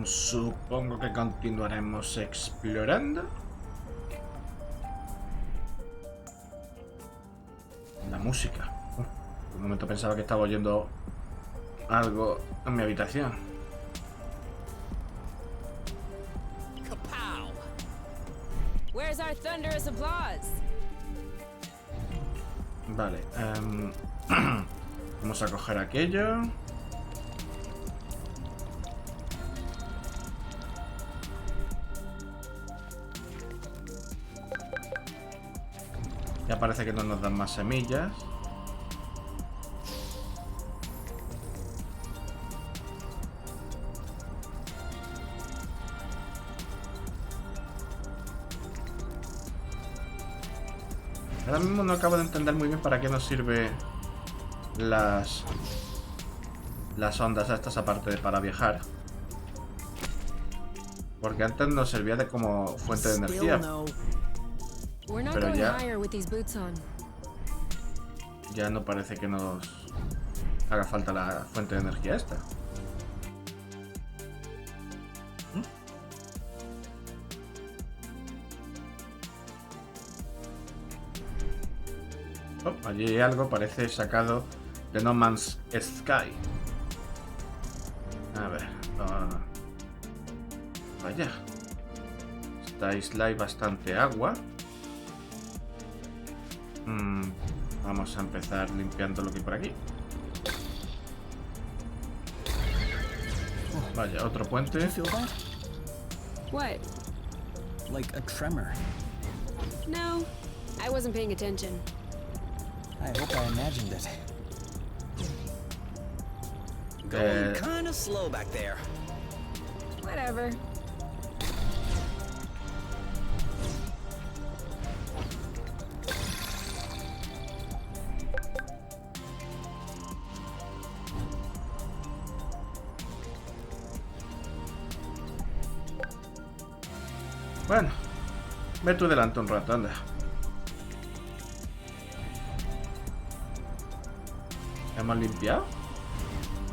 Supongo que continuaremos explorando. La música. Por un momento pensaba que estaba oyendo algo en mi habitación. Kapow! Where's our thunderous applause? Vale. Vamos a coger aquello. Ya parece que no nos dan más semillas. Ahora mismo no acabo de entender muy bien para qué nos sirve las ondas estas aparte de para viajar. Porque antes nos servía de como fuente de energía. Still no. We're not Pero going ya- higher with these boots on. ya no parece que nos haga falta la fuente de energía esta. Oh, allí hay algo, parece sacado de No Man's Sky. A ver. Vaya. Esta isla hay bastante agua. Vamos a empezar limpiando lo que hay por aquí. Vaya, otro puente. Did you feel that? What? Like a tremor. No, I wasn't paying attention. I hope I imagined it. Going kind of slow back there. Whatever. Bueno, ve tú delante un rato, anda. ¿Hemos limpiado?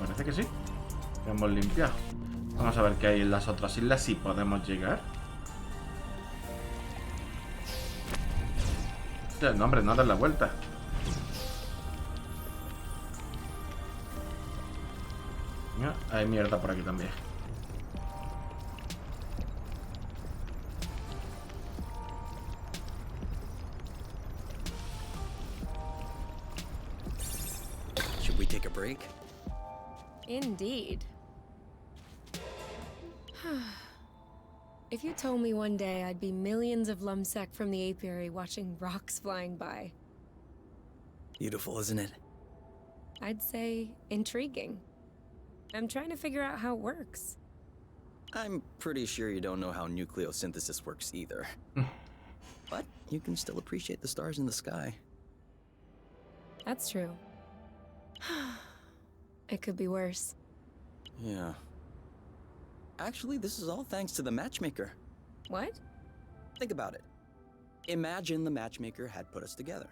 Parece que sí. Hemos limpiado. Vamos a ver qué hay en las otras islas, si podemos llegar. Hostia, no, hombre, no das la vuelta. Mira, hay mierda por aquí también. Should we take a break? Indeed. If you told me one day I'd be millions of lumsec from the apiary watching rocks flying by, Beautiful, isn't it? I'd say intriguing. I'm trying to figure out how it works. I'm pretty sure you don't know how nucleosynthesis works either. But you can still appreciate the stars in the sky. That's true. It could be worse. Yeah. Actually, this is all thanks to the matchmaker. What? Think about it. Imagine the matchmaker had put us together.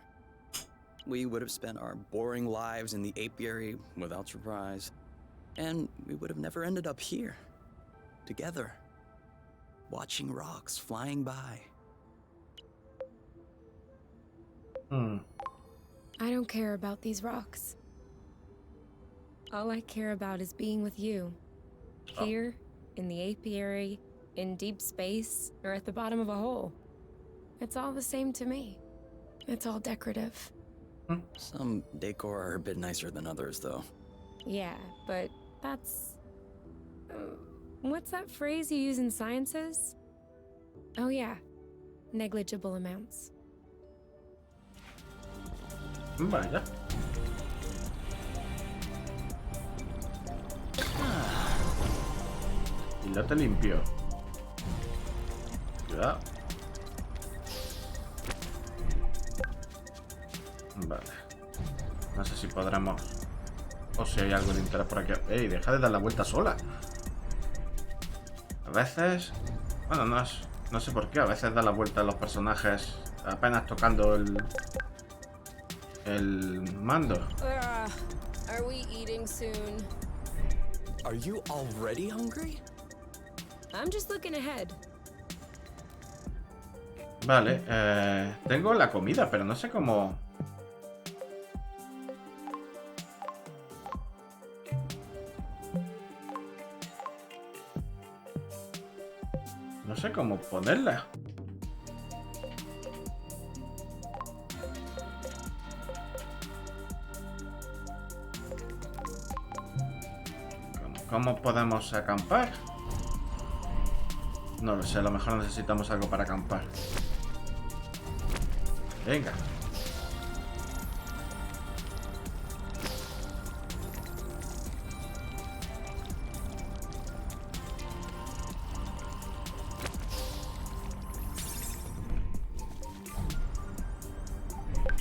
We would have spent our boring lives in the apiary without surprise. And we would have never ended up here. Together. Watching rocks flying by. I don't care about these rocks. All I care about is being with you. Here, in the apiary, in deep space, or at the bottom of a hole. It's all the same to me. It's all decorative. Some decor are a bit nicer than others, though. Yeah, but that's... what's that phrase you use in sciences? Oh yeah, negligible amounts. Vaya. Y lo te limpio. Cuidado. Vale. No sé si podremos... O si hay algo de interés por aquí. ¡Ey! Deja de dar la vuelta sola. A veces... Bueno, no sé por qué. A veces da la vuelta a los personajes apenas tocando el mando. Are we eating soon? Are you already hungry? I'm just looking ahead. Vale, tengo la comida, pero no sé cómo... No sé cómo ponerla. ¿Cómo podemos acampar? No lo sé, a lo mejor necesitamos algo para acampar. Venga.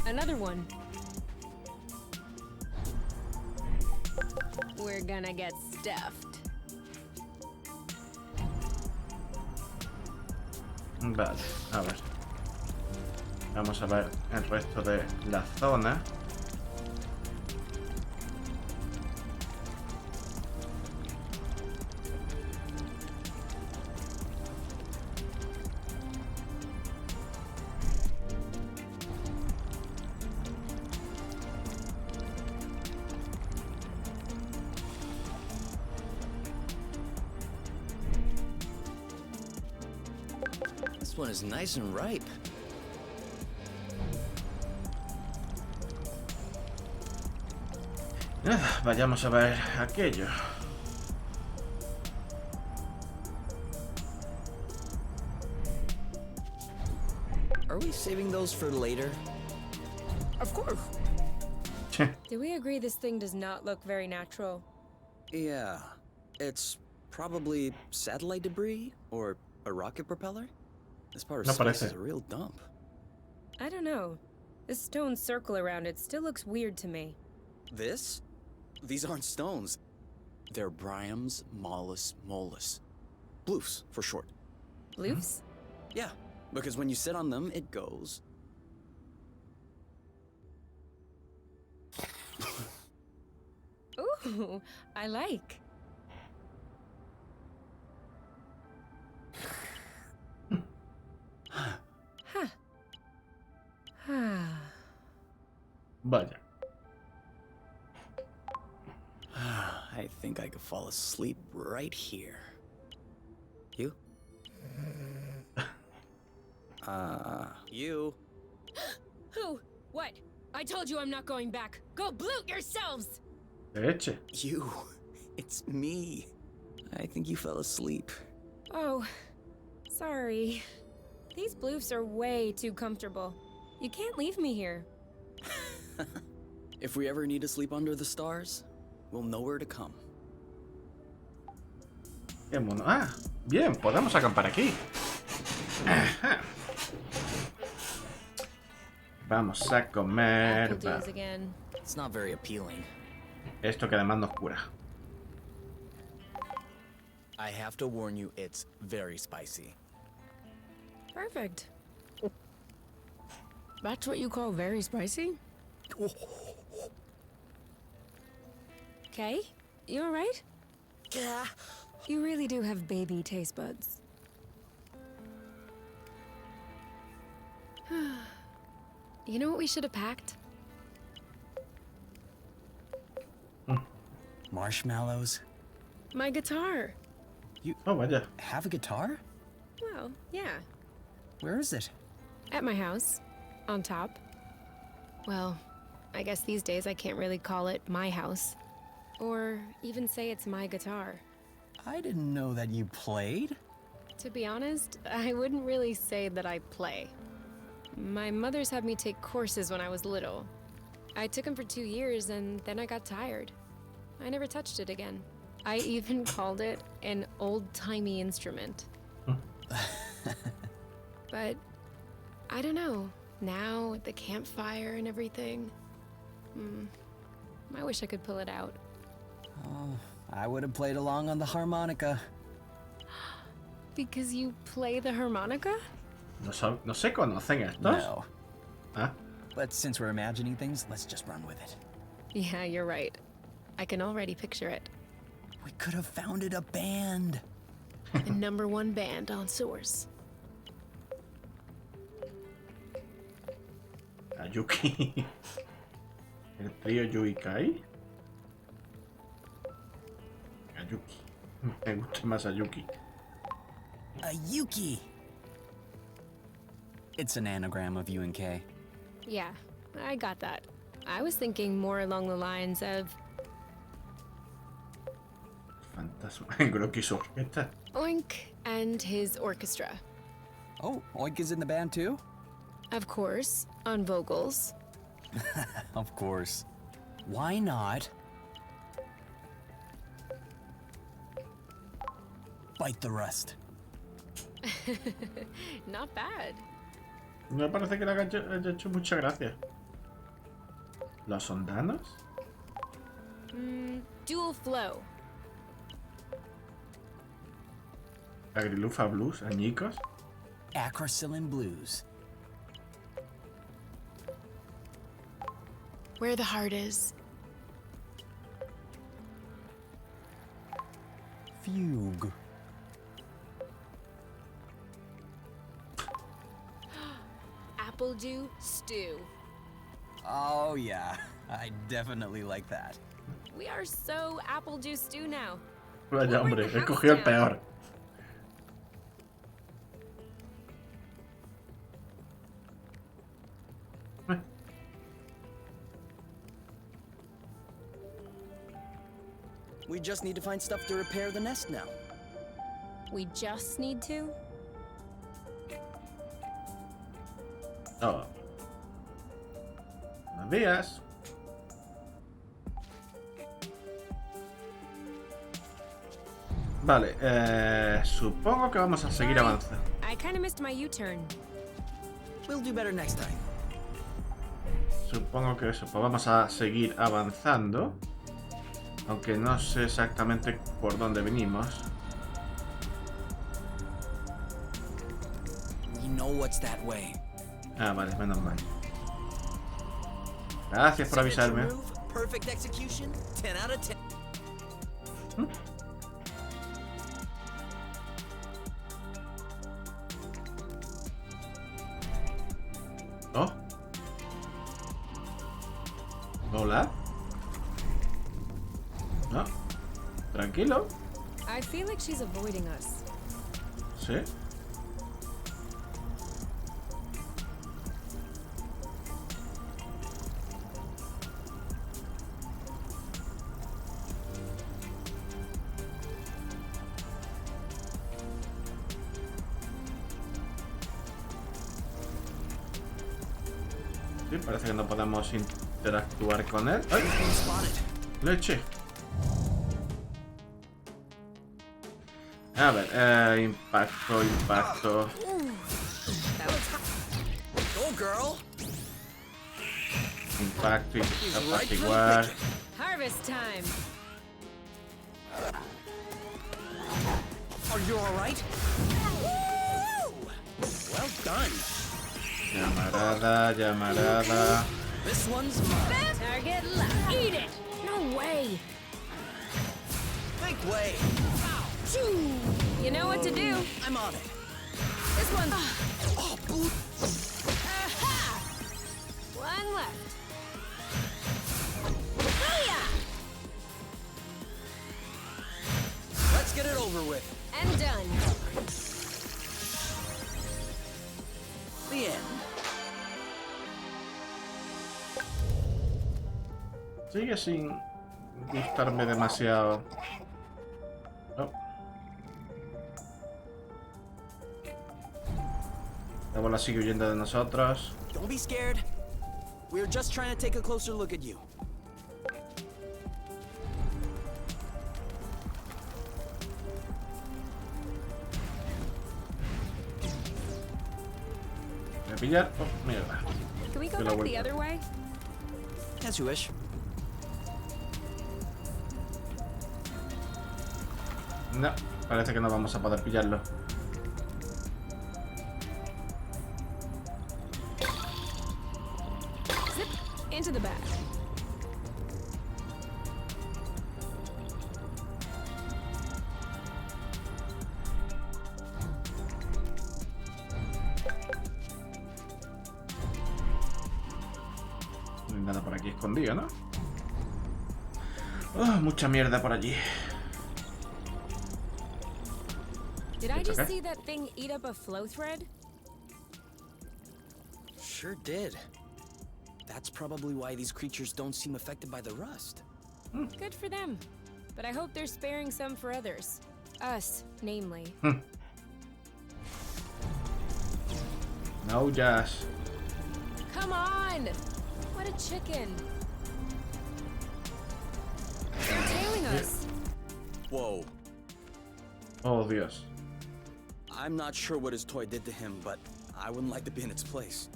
Another one. We're gonna get stuffed. Vale, a ver. Vamos a ver el resto de la zona. This one is nice and ripe. Nada, vayamos a ver aquello. Are we saving those for later? Of course. Do we agree this thing does not look very natural? Yeah. It's probably satellite debris or a rocket propeller. This part of No space parece. is a real dump. I don't know. This stone circle around it still looks weird to me. This? These aren't stones. They're Bryums mollis mollis. Bloofs, for short. Bloofs? Yeah, because when you sit on them, it goes. Ooh, I like. Huh. Vaya. I think I could fall asleep right here. You? You? Who? What? I told you I'm not going back. Go bloot yourselves! Leche. You. It's me. I think you fell asleep. Oh, sorry. These bloofs are way too comfortable. You can't leave me here. If we ever need to sleep under the stars, we'll know where to come. Qué mono. Ah, bien, podemos acampar aquí. Ajá. Vamos a comer. Apple dues again. It's not very appealing. Esto que además nos cura. I have to warn you, it's very spicy. Perfect. That's what you call very spicy? Okay, you alright? Yeah. You really do have baby taste buds. You know what we should have packed? Marshmallows? My guitar. Oh, vaya. Have a guitar? Well, yeah. Where is it? At my house. On top. Well, I guess these days I can't really call it my house. Or even say it's my guitar. I didn't know that you played. To be honest, I wouldn't really say that I play. My mother's had me take courses when I was little. I took them for 2 years and then I got tired. I never touched it again. I even called it an old-timey instrument. But I don't know. Now, with the campfire and everything, I wish I could pull it out. Oh, I would have played along on the harmonica. Because you play the harmonica? No se conocen estos. No. Ah, But since we're imagining things, let's just run with it. Yeah, you're right. I can already picture it. We could have founded a band. The #1 band on Source. Ayuki. El trío Yuikai. Ayuki. Me gusta más Ayuki. A Yuki. It's an anagram of UNK. Yeah, I got that. I was thinking more along the lines of Fantasma. Groki su orquesta. Oink and his orchestra. Oh, Oink is in the band too? Of course, on vocals. Of course. Why not? Bite the rust. Not bad. Me parece que le haya hecho mucha gracia. ¿Los ondanos? Dual flow. Agrilufa Blues, añicos. Acrocillin Blues. Where the heart is. Fugue. Apple dew stew. Oh yeah, I definitely like that. We are so apple juice stew now. Vaya We'll hombre, bring the he house cogido el down. peor. We just need to find stuff to repair the nest now. We just need to? Oh. Buenos días. Vale, supongo que vamos a seguir Sorry, avanzando. I kind of missed my U-turn. We'll do better next time. Supongo que eso, pues vamos a seguir avanzando. Aunque no sé exactamente por dónde venimos. We know what's that way. Ah, vale, menos mal. Gracias por avisarme. Signature move, perfect execution, 10 out of 10. Oh. Hola. No. Tranquilo. I feel like she's avoiding us. Sí. Sí, parece que no podemos interactuar con él. ¡Ay! ¡Leche! A ver, impacto. Go, girl. Impacto y apaciguar. Harvest time! Are you all right? Well done. Llamarada. This one's mine. Target left. Eat it! No way! Make way. You know what to do. I'm on it. This one's... Oh, boot. Aha! One left. Booyah! Let's get it over with. And done. The end. Sigue sin gustarme demasiado. Oh. La bola sigue huyendo de nosotros. Don't be scared. We're just trying to take a closer look at you. Voy a pillar. Oh, mierda. Can we go Que la back the vuelta. other way? As you wish. No, parece que no vamos a poder pillarlo. Zip into the back. No hay nada por aquí escondido, ¿no? Oh, mucha mierda por allí. Did I It's just okay. see that thing eat up a flow thread? Sure did. That's probably why these creatures don't seem affected by the rust. Good for them. But I hope they're sparing some for others. Us, namely. No, Jazz. Come on! What a chicken. They're tailing us. Whoa. Oh, Dios. I'm not sure what his toy did to him, but I wouldn't like to be in its place.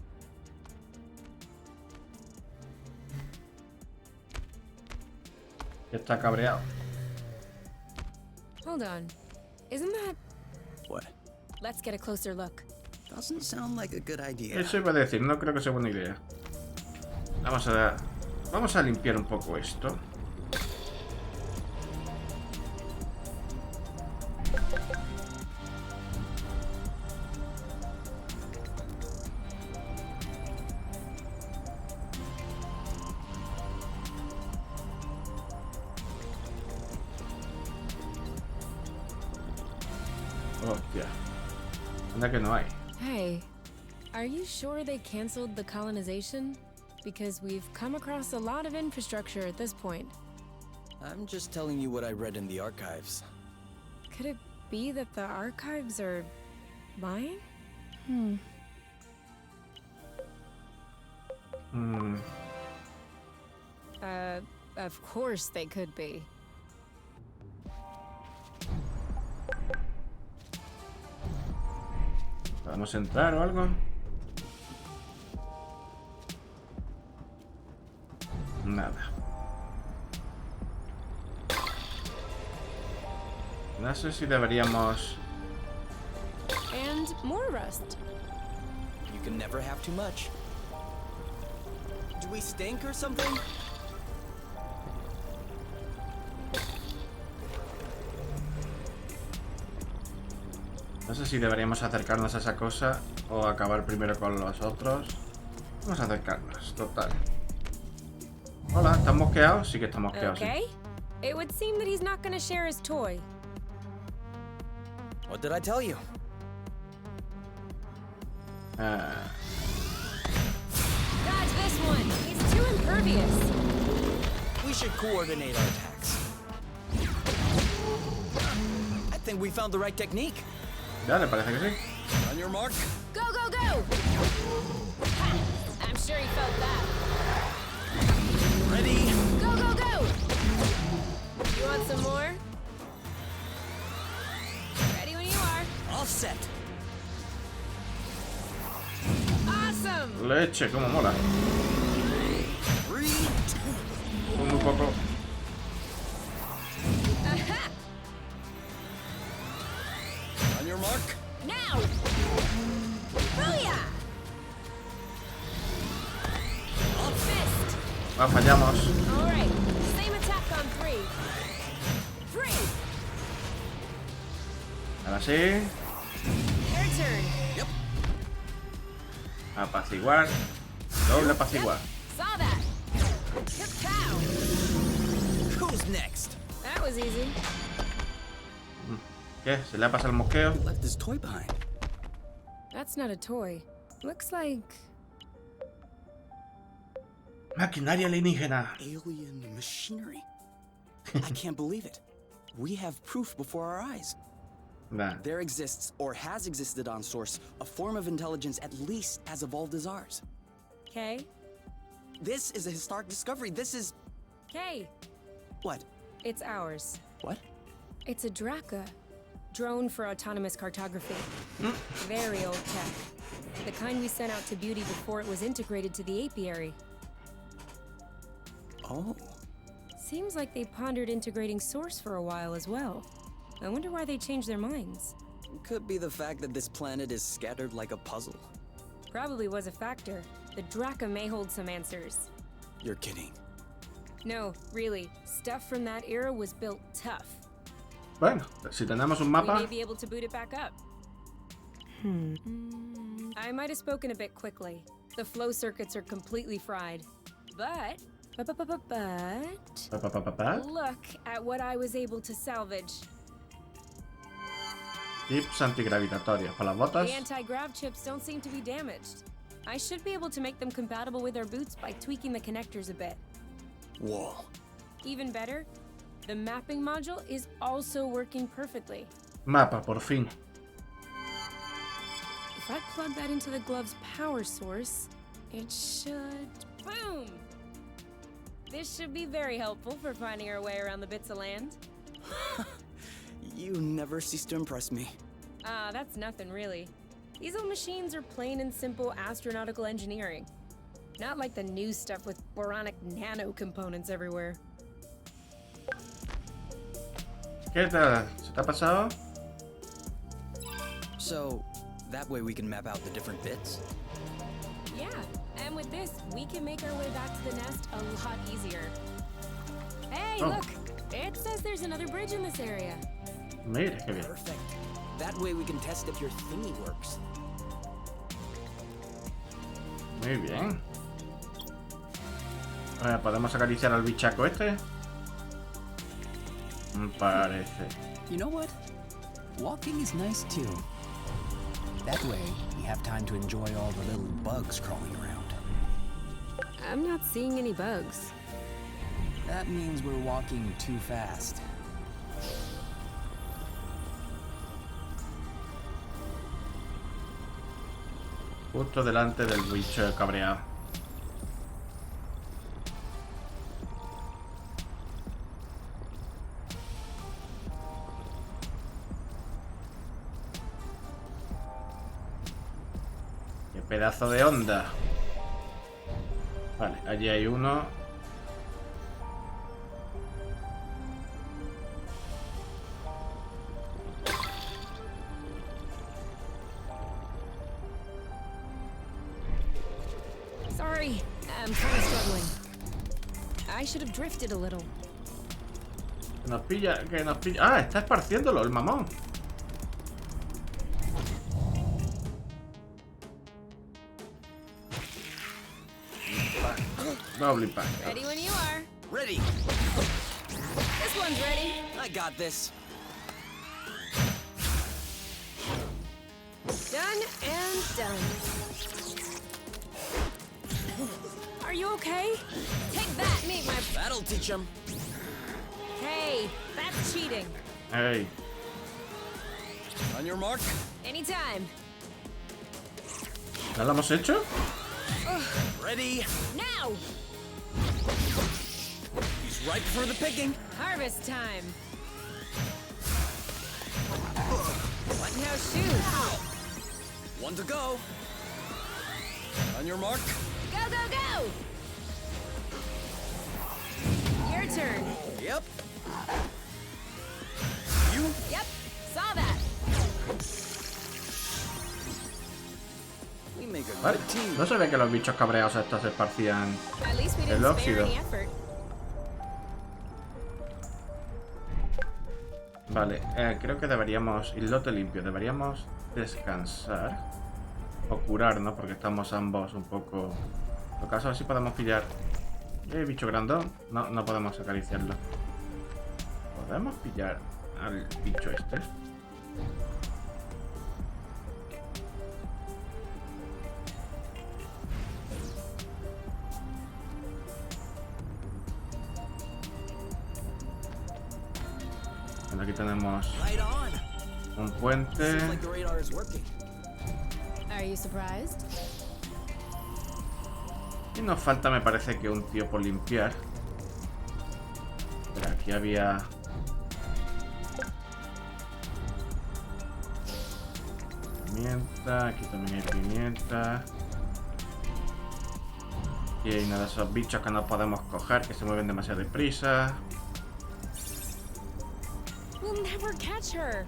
Está cabreado. Hold on. Isn't that... What? Let's get a closer look. Doesn't sound like a good idea. Eso iba a decir, no creo que sea buena idea. Vamos a limpiar un poco esto. Hostia. Anda que no hay. Hey, are you sure they canceled the colonization? Because we've come across a lot of infrastructure at this point. I'm just telling you what I read in the archives. Could it be that the archives are lying? Of course they could be. ¿Podemos entrar o algo? Nada. No sé si deberíamos... And more rust. You can never have too much. Do we stink or something? No sé si deberíamos acercarnos a esa cosa o acabar primero con los otros. Vamos a acercarnos, total. Hola, ¿estás mosqueado? Sí que está mosqueado, sí. Okay. It would seem that he's not gonna share his toy. What did I tell you? Dodge this one. He's too impervious. We should coordinate our attacks. I think we found the right technique. Ya, le parece que sí. On your mark. Go, go, go! Ha! I'm sure he felt that. Ready. Go, go, go! You want some more? Ready when you are. All set. Awesome! Leche, cómo mola. 3, 2. Muy poco. Aha! On your mark. Now! Booyah! Up. Fist! Ah, fallamos. Alright, same attack on 3. 3! Ahora sí. Your turn. Yep. Apaciguar. Doble apaciguar. Saw that. Kapow! Who's next? That was easy. ¿Qué? ¿Se le ha pasado el mosqueo? He left his toy behind. That's not a toy. Looks like... Maquinaria alienígena. Alien machinery. I can't believe it. We have proof before our eyes. Nah. There exists, or has existed on Source, a form of intelligence at least as evolved as ours. Okay. This is a historic discovery. This is... Okay. What? It's ours. What? It's a Draka. Drone for autonomous cartography. Very old tech. The kind we sent out to Beauty before it was integrated to the apiary. Oh. Seems like they pondered integrating Source for a while as well. I wonder why they changed their minds. Could be the fact that this planet is scattered like a puzzle. Probably was a factor. The Draka may hold some answers. You're kidding. No, really. Stuff from that era was built tough. Bueno, si tenemos un We mapa... may be able to boot it back up. I might have spoken a bit quickly. The flow circuits are completely fried. But look at what I was able to salvage. Chips antigravitatorios. Para las botas. The anti-grav chips don't seem to be damaged. I should be able to make them compatible with our boots by tweaking the connectors a bit. Whoa. Even better, the mapping module is also working perfectly. Mapa, por fin. If I plug that into the glove's power source, it should... Boom! This should be very helpful for finding our way around the bits of land. You never cease to impress me. Ah, that's nothing really. These old machines are plain and simple astronautical engineering. Not like the new stuff with boronic nano components everywhere. ¿Qué tal? ¿Se te ha pasado? So, that way we can map out the different bits? Yeah, and with this, we can make our way back to the nest a lot easier. Hey, Oh. look! It says there's another bridge in this area. Mira, qué bien. Perfect. That way we can test if your thingy works. Muy bien. ¿Podemos acariciar al bichaco este? Me parece. You know what? Walking is nice too. That way, we have time to enjoy all the little bugs crawling around. I'm not seeing any bugs. That means we're walking too fast. Justo delante del bicho cabreado. ¡Qué pedazo de onda! Vale, allí hay uno. Sorry, I'm kind of struggling. I should have drifted a little. Que nos pilla, que nos pilla. ¡Ah! Está esparciéndolo, el mamón. Doble impacto. Ready when you are. Ready. This one's ready. I got this. Done and done. Are you okay? Take that, meet my... That'll teach him. Hey, that's cheating. ¡Ey! On your mark. Anytime. ¿No lo hemos hecho? Ready. Now! He's ripe for the picking. Harvest time. Now shoot. One to go. On your mark. Go, go, go! Your turn. Yep. You. Yep, saw that. We make a Vale. good team. No sabía que los bichos cabreados estos se esparcían. At least we El didn't spare óxido. any effort. Vale, creo que deberíamos... Islote limpio, deberíamos descansar. O curarnos, porque estamos ambos un poco... En todo caso, a ver si podemos pillar... bicho grandón. No, no podemos acariciarlo. ¿Podemos pillar al bicho este? Bueno, aquí tenemos Right on. un puente. Seems like the radar is working. Are you surprised? Y nos falta, me parece, que un tío por limpiar. Pero aquí había... Pimienta, aquí también hay pimienta. Y hay uno de esos bichos que no podemos coger, que se mueven demasiado deprisa. We'll never catch her.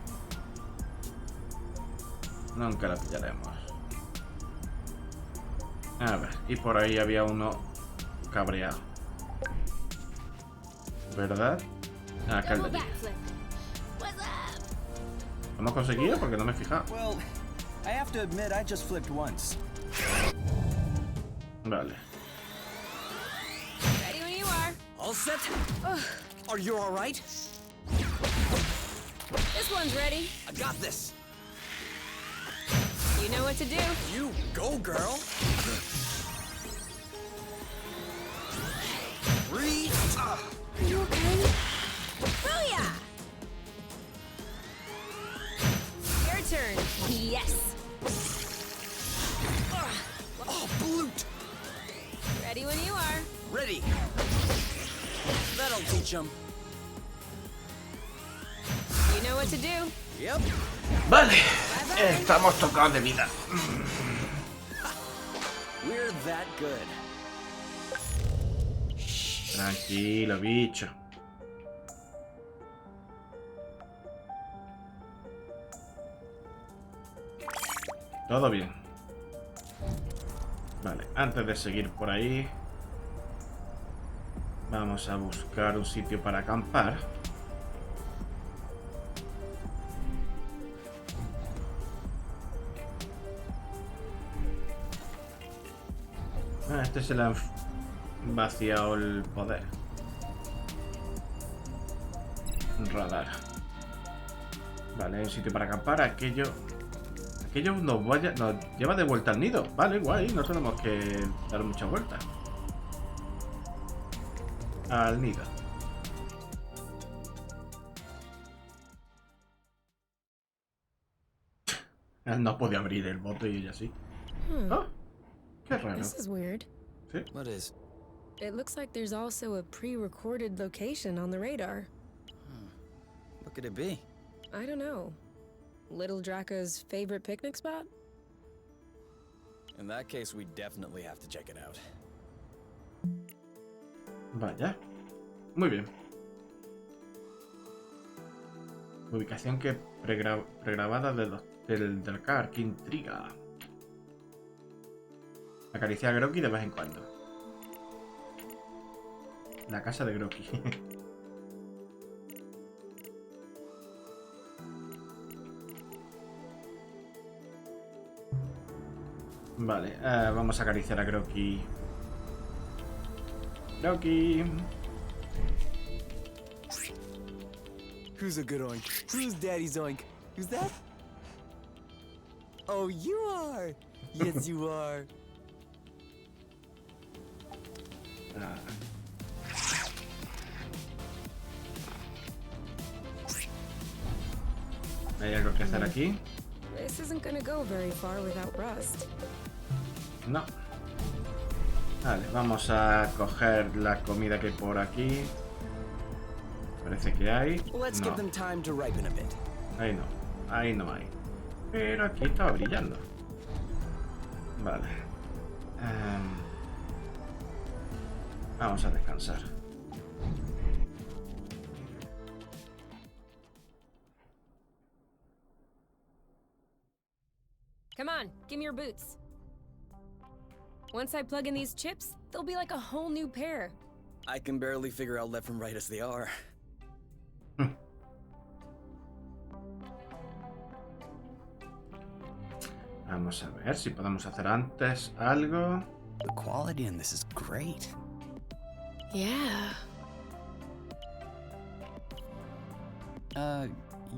Nunca la pillaremos. A ver, y por ahí había uno cabreado. ¿Verdad? Ah, acá el de Double allí. backflip. What's up? ¿Lo hemos conseguido? Porque no me he fijado. Well, I have to admit I just flipped once. Vale. Ready when you are. All set. Are you all right? This one's ready. I got this. You know what to do. You go, girl. Three. Are you okay? Booyah! Your turn. Yes. Oh, blute. Ready when you are. Ready. That'll teach him. You know what to do. Yep. Vale. Estamos tocados de vida. We're that good. Tranquilo, bicho. Todo bien. Vale, antes de seguir por ahí, vamos a buscar un sitio para acampar. Ah, este se le ha vaciado el poder. Radar. Vale, hay un sitio para acampar. Aquello nos lleva de vuelta al nido. Vale, guay, no tenemos que dar mucha vuelta. al nido. Él no podía abrir el bote y ella sí. ¡Oh! ¡Qué raro! This is weird. ¿Sí? What is? It looks like there's also a pre-recorded location on the radar. What could it be? I don't know. Little Draca's favorite picnic spot? In that case, we definitely have to check it out. Vaya. Muy bien. Ubicación que pregrabada del car. ¡Qué intriga! Acariciar a Groki de vez en cuando. La casa de Groki. Vale, vamos a acariciar a Groki. Groki. Who's a good oink? Who's daddy's oink? Who's that? Oh, you are! Yes, you are. ¿Hay algo que hacer aquí? This isn't gonna go very far without Rust. No. Vale, vamos a coger la comida que hay por aquí. Parece que hay. Let's give No, them time to ripen a bit. ahí no. Ahí no hay. Pero aquí estaba brillando. Vale. Vamos a descansar. Come on, give me your boots. Once I plug in these chips, they'll be like a whole new pair. I can barely figure out left from right as they are. Vamos a ver si podemos hacer antes algo. The quality in this is great. Yeah.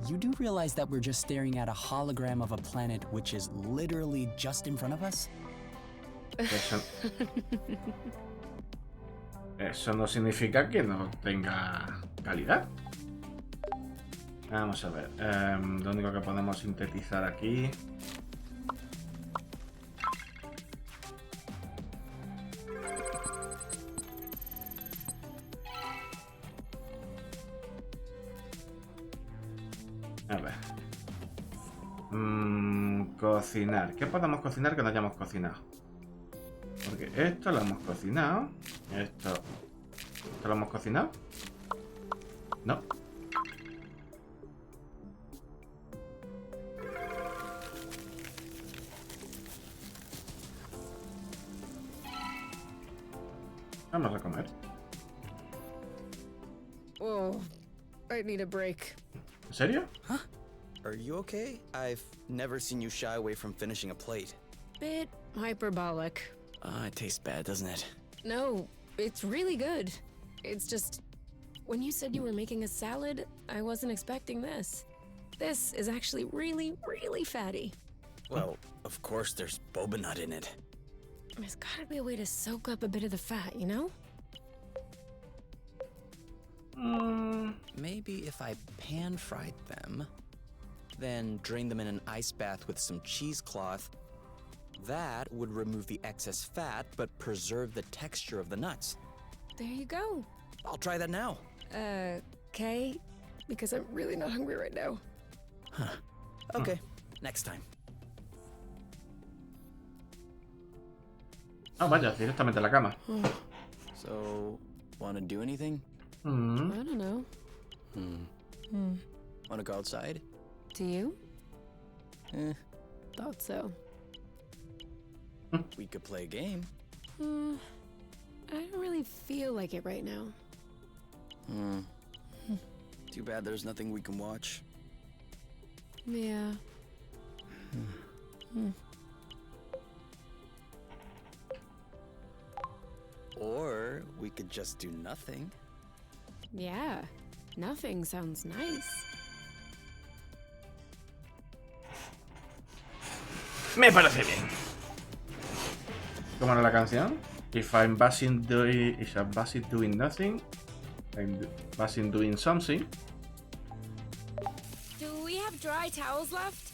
You do realize that we're just staring at a hologram of a planet which is literally just in front of us? Eso, eso no significa que no tenga calidad. Vamos a ver. Lo único que podemos sintetizar aquí. A ver. Cocinar. ¿Qué podemos cocinar que no hayamos cocinado? Porque esto lo hemos cocinado. ¿Esto lo hemos cocinado? No. Vamos a comer. Oh, I need a break. ¿En serio? Huh? Are you okay? I've never seen you shy away from finishing a plate. Bit hyperbolic. It tastes bad, doesn't it? No, it's really good. It's just, when you said you were making a salad, I wasn't expecting this. This is actually really, really fatty. Well, of course there's boba nut in it. There's gotta be a way to soak up a bit of the fat, you know? Maybe if I pan-fried them, then drain them in an ice bath with some cheesecloth, that would remove the excess fat but preserve the texture of the nuts. There you go. I'll try that now. Okay? Because I'm really not hungry right now. Huh. Okay, next time. Ah, vaya, directamente a la cama. So, wanna do anything? I don't know. Wanna go outside? Do you? Eh, Thought so. we could play a game. I don't really feel like it right now. Too bad there's nothing we can watch. Yeah. Or we could just do nothing. Yeah. Nothing sounds nice. Me parece bien. ¿Cómo era la canción? If I'm busy doing nothing, I'm busy doing something. Do we have dry towels left?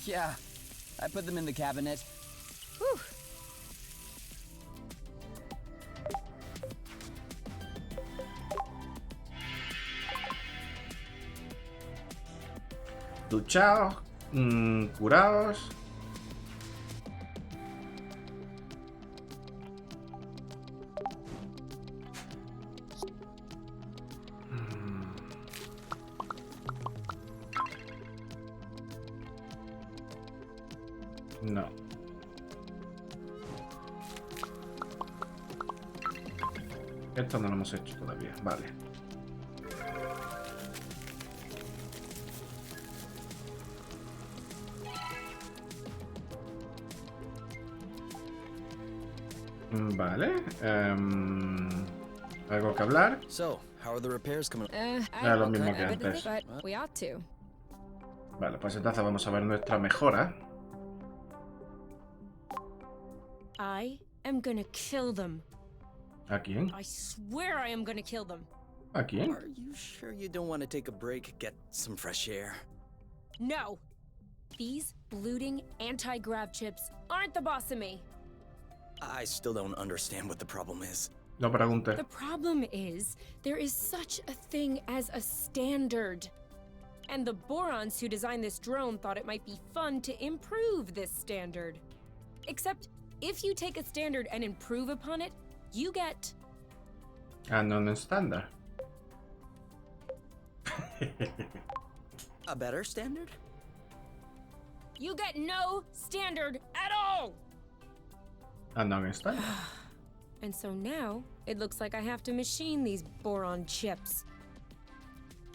Yeah, I put them in the cabinet. Whew. Duchaos, curaos. No. Esto no lo hemos hecho todavía, vale. Vale. ¿Algo que hablar? So, how are the repairs coming? Era lo mismo que antes. But we ought to. Vale, pues entonces vamos a ver nuestra mejora. I am gonna kill them. ¿A quién? I swear I am gonna kill them. ¿A quién? Are you sure you don't want to take a break, get some fresh air? No. These bloating anti-grav chips aren't the boss of me. I still don't understand what the problem is. No pregunte. The problem is, there is such a thing as a standard. And the Borons who designed this drone thought it might be fun to improve this standard. Except, if you take a standard and improve upon it, you get... A non-standard. A better standard? You get no standard at all! A non-standard. And so now, it looks like I have to machine these boron chips.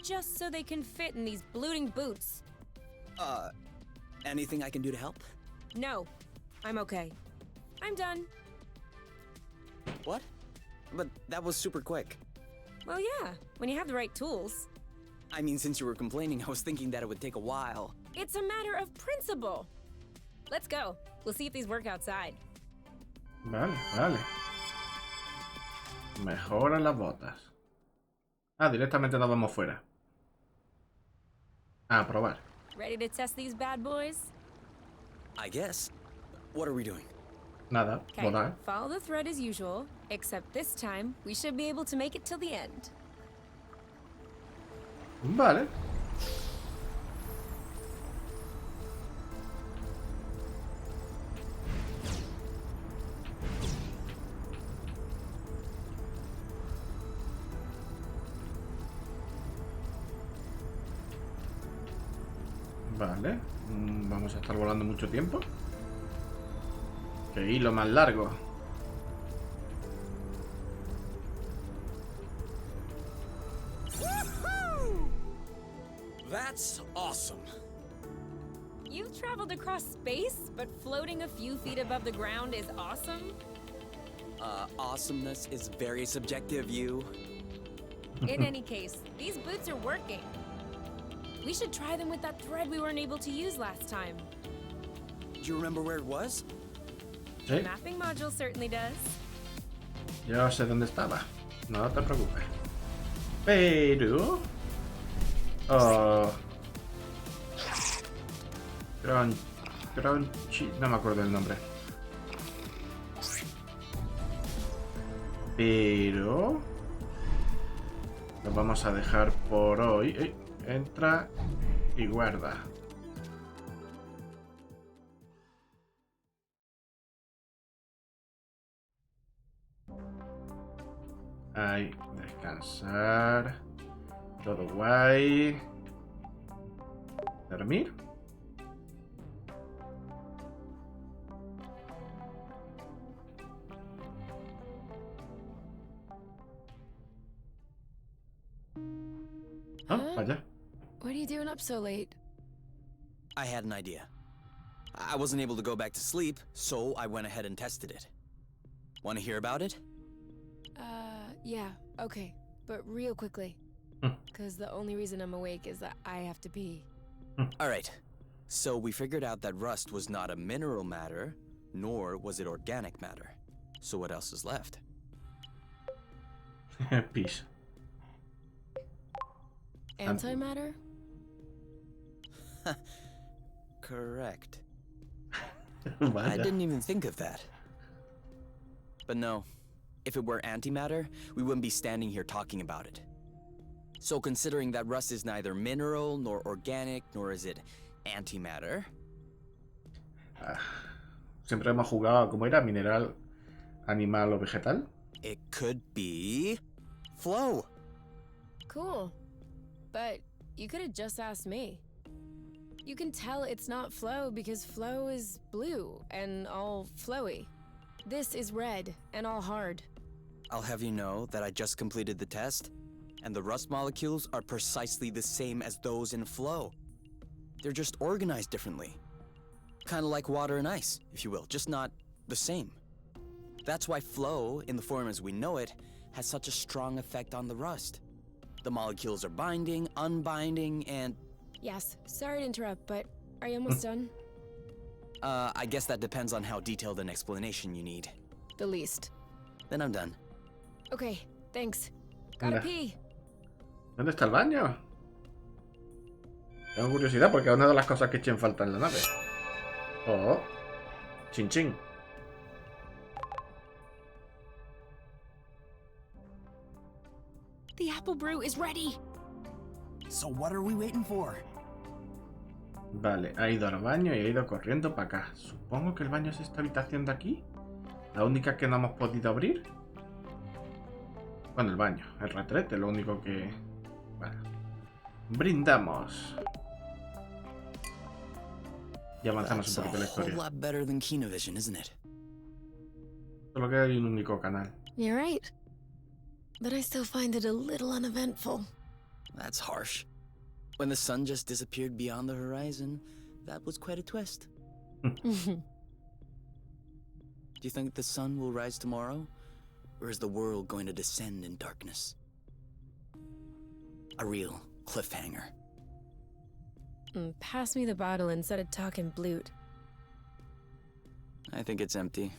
Just so they can fit in these bloating boots. Anything I can do to help? No, I'm okay. I'm done. What? But that was super quick. Well, yeah, when you have the right tools. I mean, since you were complaining, I was thinking that it would take a while. It's a matter of principle. Let's go. We'll see if these work outside. Vale, vale. Mejora las botas. Ah, directamente nos vamos fuera. A probar. Ready to test these bad boys? I guess. What are we doing? Nada, Okay, botar. follow the thread as usual, except this time, we should be able to make it till the end. Vale. Vale. Vamos a estar volando mucho tiempo. Qué hilo más largo. That's awesome. You've traveled across space, but floating a few feet above the ground is awesome? Awesomeness is very subjective, you. In any case, these boots are working. We should try them with that thread we weren't able to use last time. Do you remember where it was? Sí, Mapping module certainly does. yo sé dónde estaba. No te preocupes. Pero... Oh... Crunchy... No me acuerdo el nombre. Pero... Lo vamos a dejar por hoy. Entra y guarda. Ahí, descansar. Todo guay. Dormir. Ah, vaya. What are you doing up so late? I had an idea. I wasn't able to go back to sleep, so I went ahead and tested it. Want to hear about it? Yeah, okay. But real quickly. Because the only reason I'm awake is that I have to pee. Alright. So we figured out that rust was not a mineral matter, nor was it organic matter. So what else is left? Peace. Antimatter? Correct. I Vaya. didn't even think of that. But no, if it were antimatter, we wouldn't be standing here talking about it. So considering that rust is neither mineral nor organic, nor is it antimatter, Siempre hemos jugado, ¿cómo era? Mineral, animal o vegetal. it could be flow. Cool. But you could have just asked me. You can tell it's not flow because flow is blue and all flowy. This is red and all hard. I'll have you know that I just completed the test, and the rust molecules are precisely the same as those in flow. They're just organized differently. Kind of like water and ice, if you will, just not the same. That's why flow, in the form as we know it, has such a strong effect on the rust. The molecules are binding, unbinding, and Yes, sorry to interrupt, but are you almost done? I guess that depends on how detailed an explanation you need. The least. Then I'm done. Okay, thanks. Gotta Mira. pee. ¿Dónde está el baño? Tengo curiosidad porque es una de las cosas que echen falta en la nave. Oh. Chin chin. The apple brew is ready. So what are we waiting for? Vale, ha ido al baño y ha ido corriendo para acá. Supongo que el baño es esta habitación de aquí. La única que no hemos podido abrir. Bueno, el baño, el retrete, lo único que... Vale. Brindamos. Y avanzamos That's un a poquito en la whole historia. lot better than Kinovision, isn't it? Solo que hay un único canal. You're right. But I still find it a little uneventful. That's harsh. When the sun just disappeared beyond the horizon, that was quite a twist. Do you think the sun will rise tomorrow? Or is the world going to descend in darkness? A real cliffhanger. Pass me the bottle instead of talking blute. I think it's empty.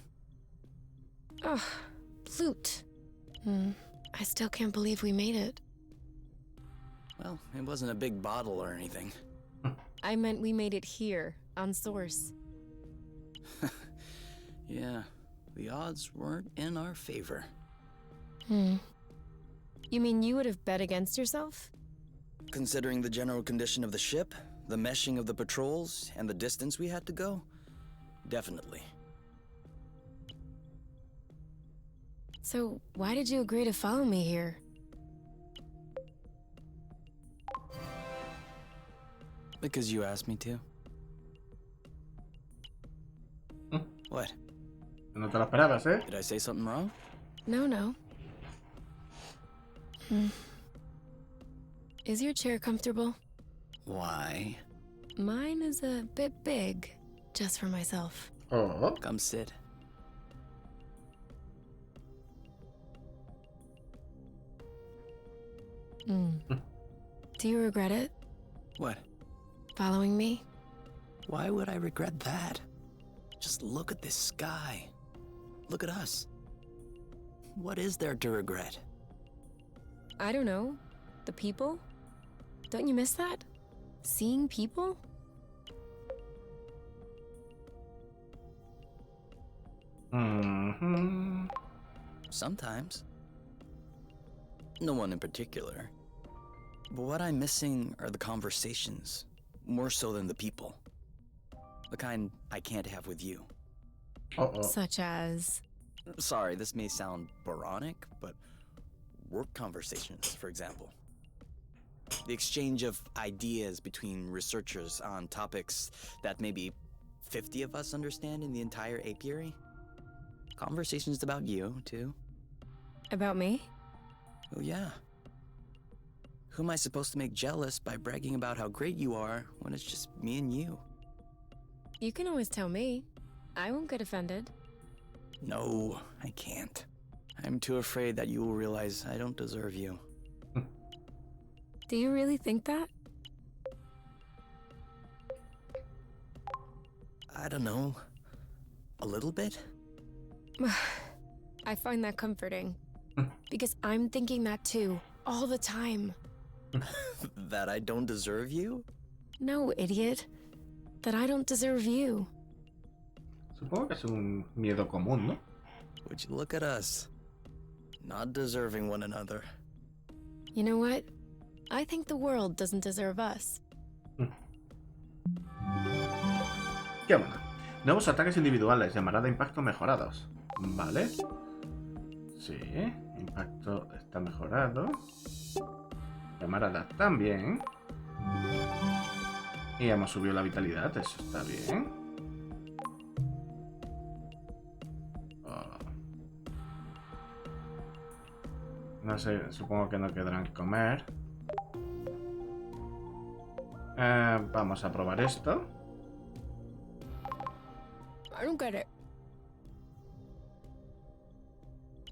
Ugh, blute. I still can't believe we made it. Well, it wasn't a big bottle or anything. I meant we made it here, on Source. Yeah, the odds weren't in our favor. You mean you would have bet against yourself? Considering the general condition of the ship, the meshing of the patrols, and the distance we had to go, definitely. So, why did you agree to follow me here? Because you asked me to. What? No te lo esperabas, ¿eh? Did I say something wrong? No. Is your chair comfortable? Why? Mine is a bit big, just for myself. Oh. Come sit. Do you regret it, What? following me? Why would I regret that? Just look at this sky. Look at us. What is there to regret? I don't know. The people? Don't you miss that? Seeing people? Mhm. Sometimes. No one in particular. But what I'm missing are the conversations, more so than the people. The kind I can't have with you. Oh. Such as... Sorry, this may sound boronic, but work conversations, for example. The exchange of ideas between researchers on topics that maybe 50 of us understand in the entire apiary. Conversations about you, too. About me? Oh, yeah. Who am I supposed to make jealous by bragging about how great you are when it's just me and you? You can always tell me. I won't get offended. No, I can't. I'm too afraid that you will realize I don't deserve you. Do you really think that? I don't know. A little bit? I find that comforting. Because I'm thinking that too, all the time. That I don't deserve you? No, idiot. That I don't deserve you. Supongo que es un miedo común, ¿no? Would you look at us? Not deserving one another. You know what? I think the world doesn't deserve us. Qué bueno. Nuevos ataques individuales, llamará de impacto mejorados. Vale. Sí, impacto está mejorado. Llamarada también. Y hemos subido la vitalidad, eso está bien. Oh. No sé, supongo que no quedarán comer. Vamos a probar esto. I don't get it.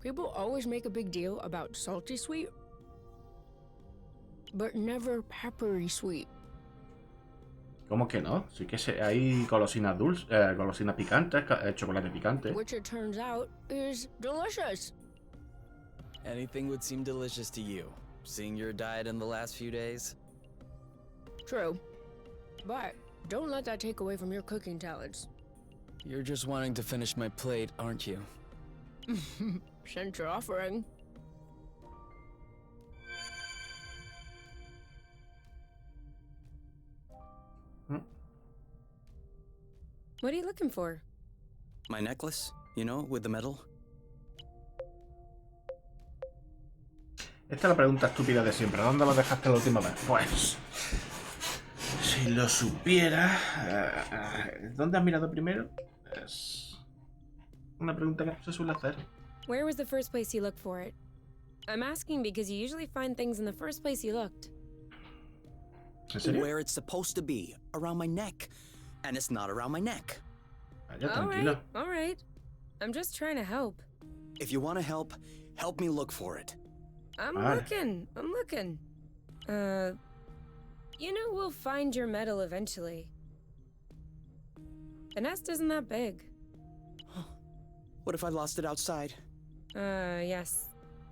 People always make a big deal about salty sweet, but never peppery sweet. ¿Cómo que no? Sí que hay golosinas dulces, golosinas picantes, chocolate picante. Which it turns out is delicious. Anything would seem delicious to you, seeing your diet in the last few days. True. But don't let that take away from your cooking talents. You're just wanting to finish my plate, aren't you? Since you're offering. What are you looking for? My necklace, you know, with the medal. Esta es la pregunta estúpida de siempre. ¿Dónde lo dejaste la última vez? Pues... si lo supiera... ¿Dónde has mirado primero? Es una pregunta que no se suele hacer. Where was the first place you looked for it? I'm asking because you usually find things in the first place you looked. ¿En serio? Where it's supposed to be, around my neck. And it's not around my neck. Vaya, tranquilo. All right. I'm just trying to help. If you want to help me look for it. I'm Vale. looking. You know we'll find your medal eventually. The nest isn't that big. What if I lost it outside? Yes.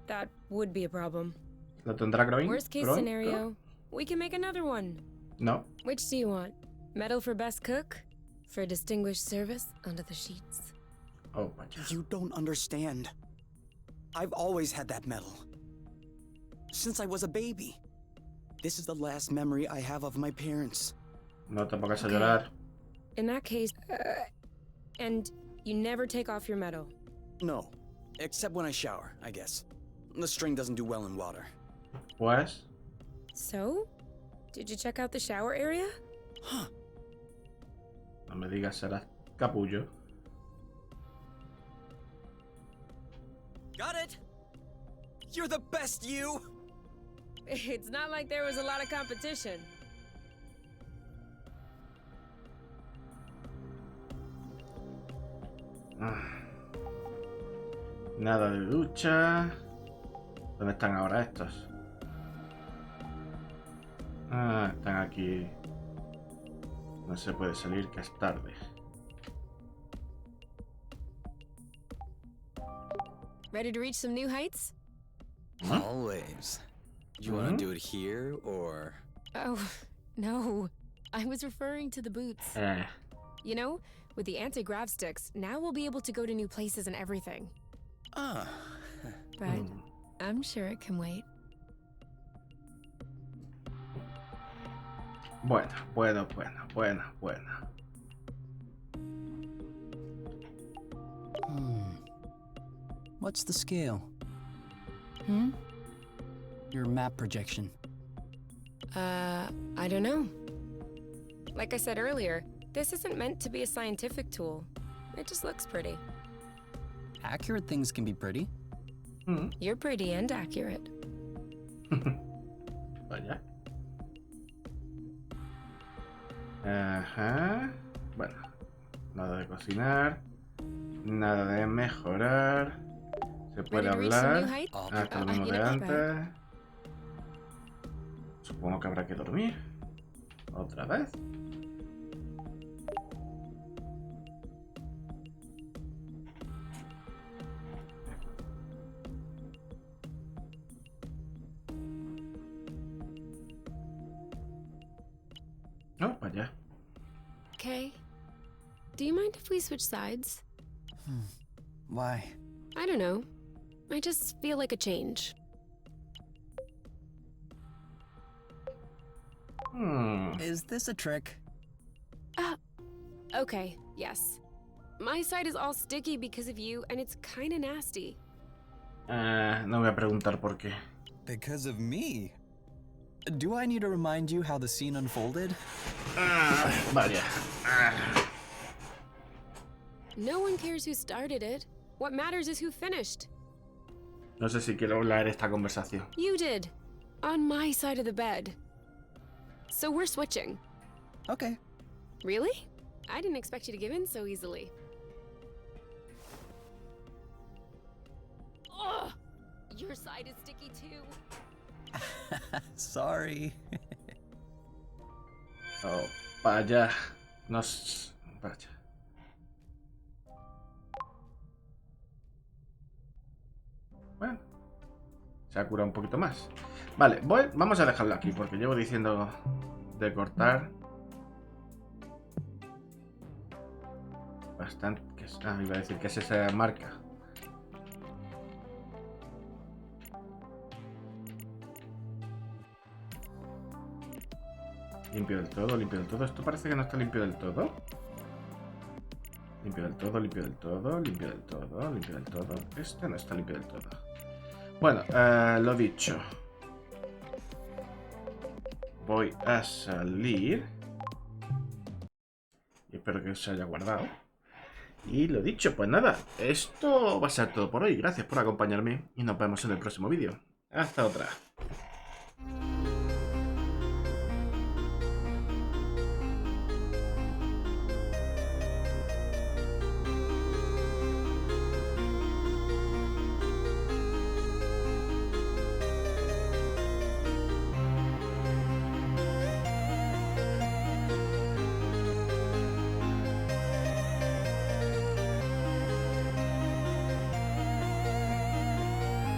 That would be a problem. ¿Lo tendrá Groin? Worst case ¿Groin? scenario, we can make another one. No. Which do you want? Medal for best cook? For distinguished service under the sheets? Oh, vaya. You don't understand. I've always had that medal. Since I was a baby. This is the last memory I have of my parents. No te pongas a Okay. llorar. In that case, and you never take off your medal. No. Except when I shower, I guess. The string doesn't do well in water. Pues... So? Did you check out the shower area? Huh. no me digas, serás capullo. Got it! You're the best, you! It's not like there was a lot of competition. Nada de ducha. ¿Dónde están ahora estos? Están aquí. No se puede salir, que es tarde. Ready to reach some new heights? Always. Do you want to do it here, or...? Oh, no. I was referring to the boots. You know, with the anti-grav sticks, now we'll be able to go to new places and everything. Ah. But I'm sure it can wait. Bueno. What's the scale? Your map projection. I don't know. Like I said earlier, this isn't meant to be a scientific tool. It just looks pretty. Accurate things can be pretty. You're pretty and accurate. Vaya. Ajá. Bueno. Nada de cocinar. Nada de mejorar. Se puede Ready to reach some new hablar. heights? Hasta lo mismo you de know, antes. Supongo que habrá que dormir. Otra vez. No, para allá. Okay. Do you mind if we switch sides? Why? I don't know. I just feel like a change. Is this a trick? Okay, yes. My side is all sticky because of you, and it's kinda nasty. No voy a preguntar por qué. Because of me? Do I need to remind you how the scene unfolded? Vaya. No one cares who started it. What matters is who finished. No sé si quiero hablar esta conversación. You did. On my side of the bed. So we're switching. Okay. Really? I didn't expect you to give in so easily. Ugh! Your side is sticky too. Sorry. Oh, vaya. Nos... Vaya. Bueno. Se ha curado un poquito más. Vale, vamos a dejarlo aquí porque llevo diciendo de cortar bastante. Iba a decir que es esa marca. Limpio del todo, limpio del todo. Esto parece que no está limpio del todo. Limpio del todo, limpio del todo, limpio del todo, limpio del todo. Este no está limpio del todo. Bueno, lo dicho. Voy a salir. Y espero que se haya guardado. Y lo dicho, pues nada. Esto va a ser todo por hoy. Gracias por acompañarme. Y nos vemos en el próximo vídeo. Hasta otra.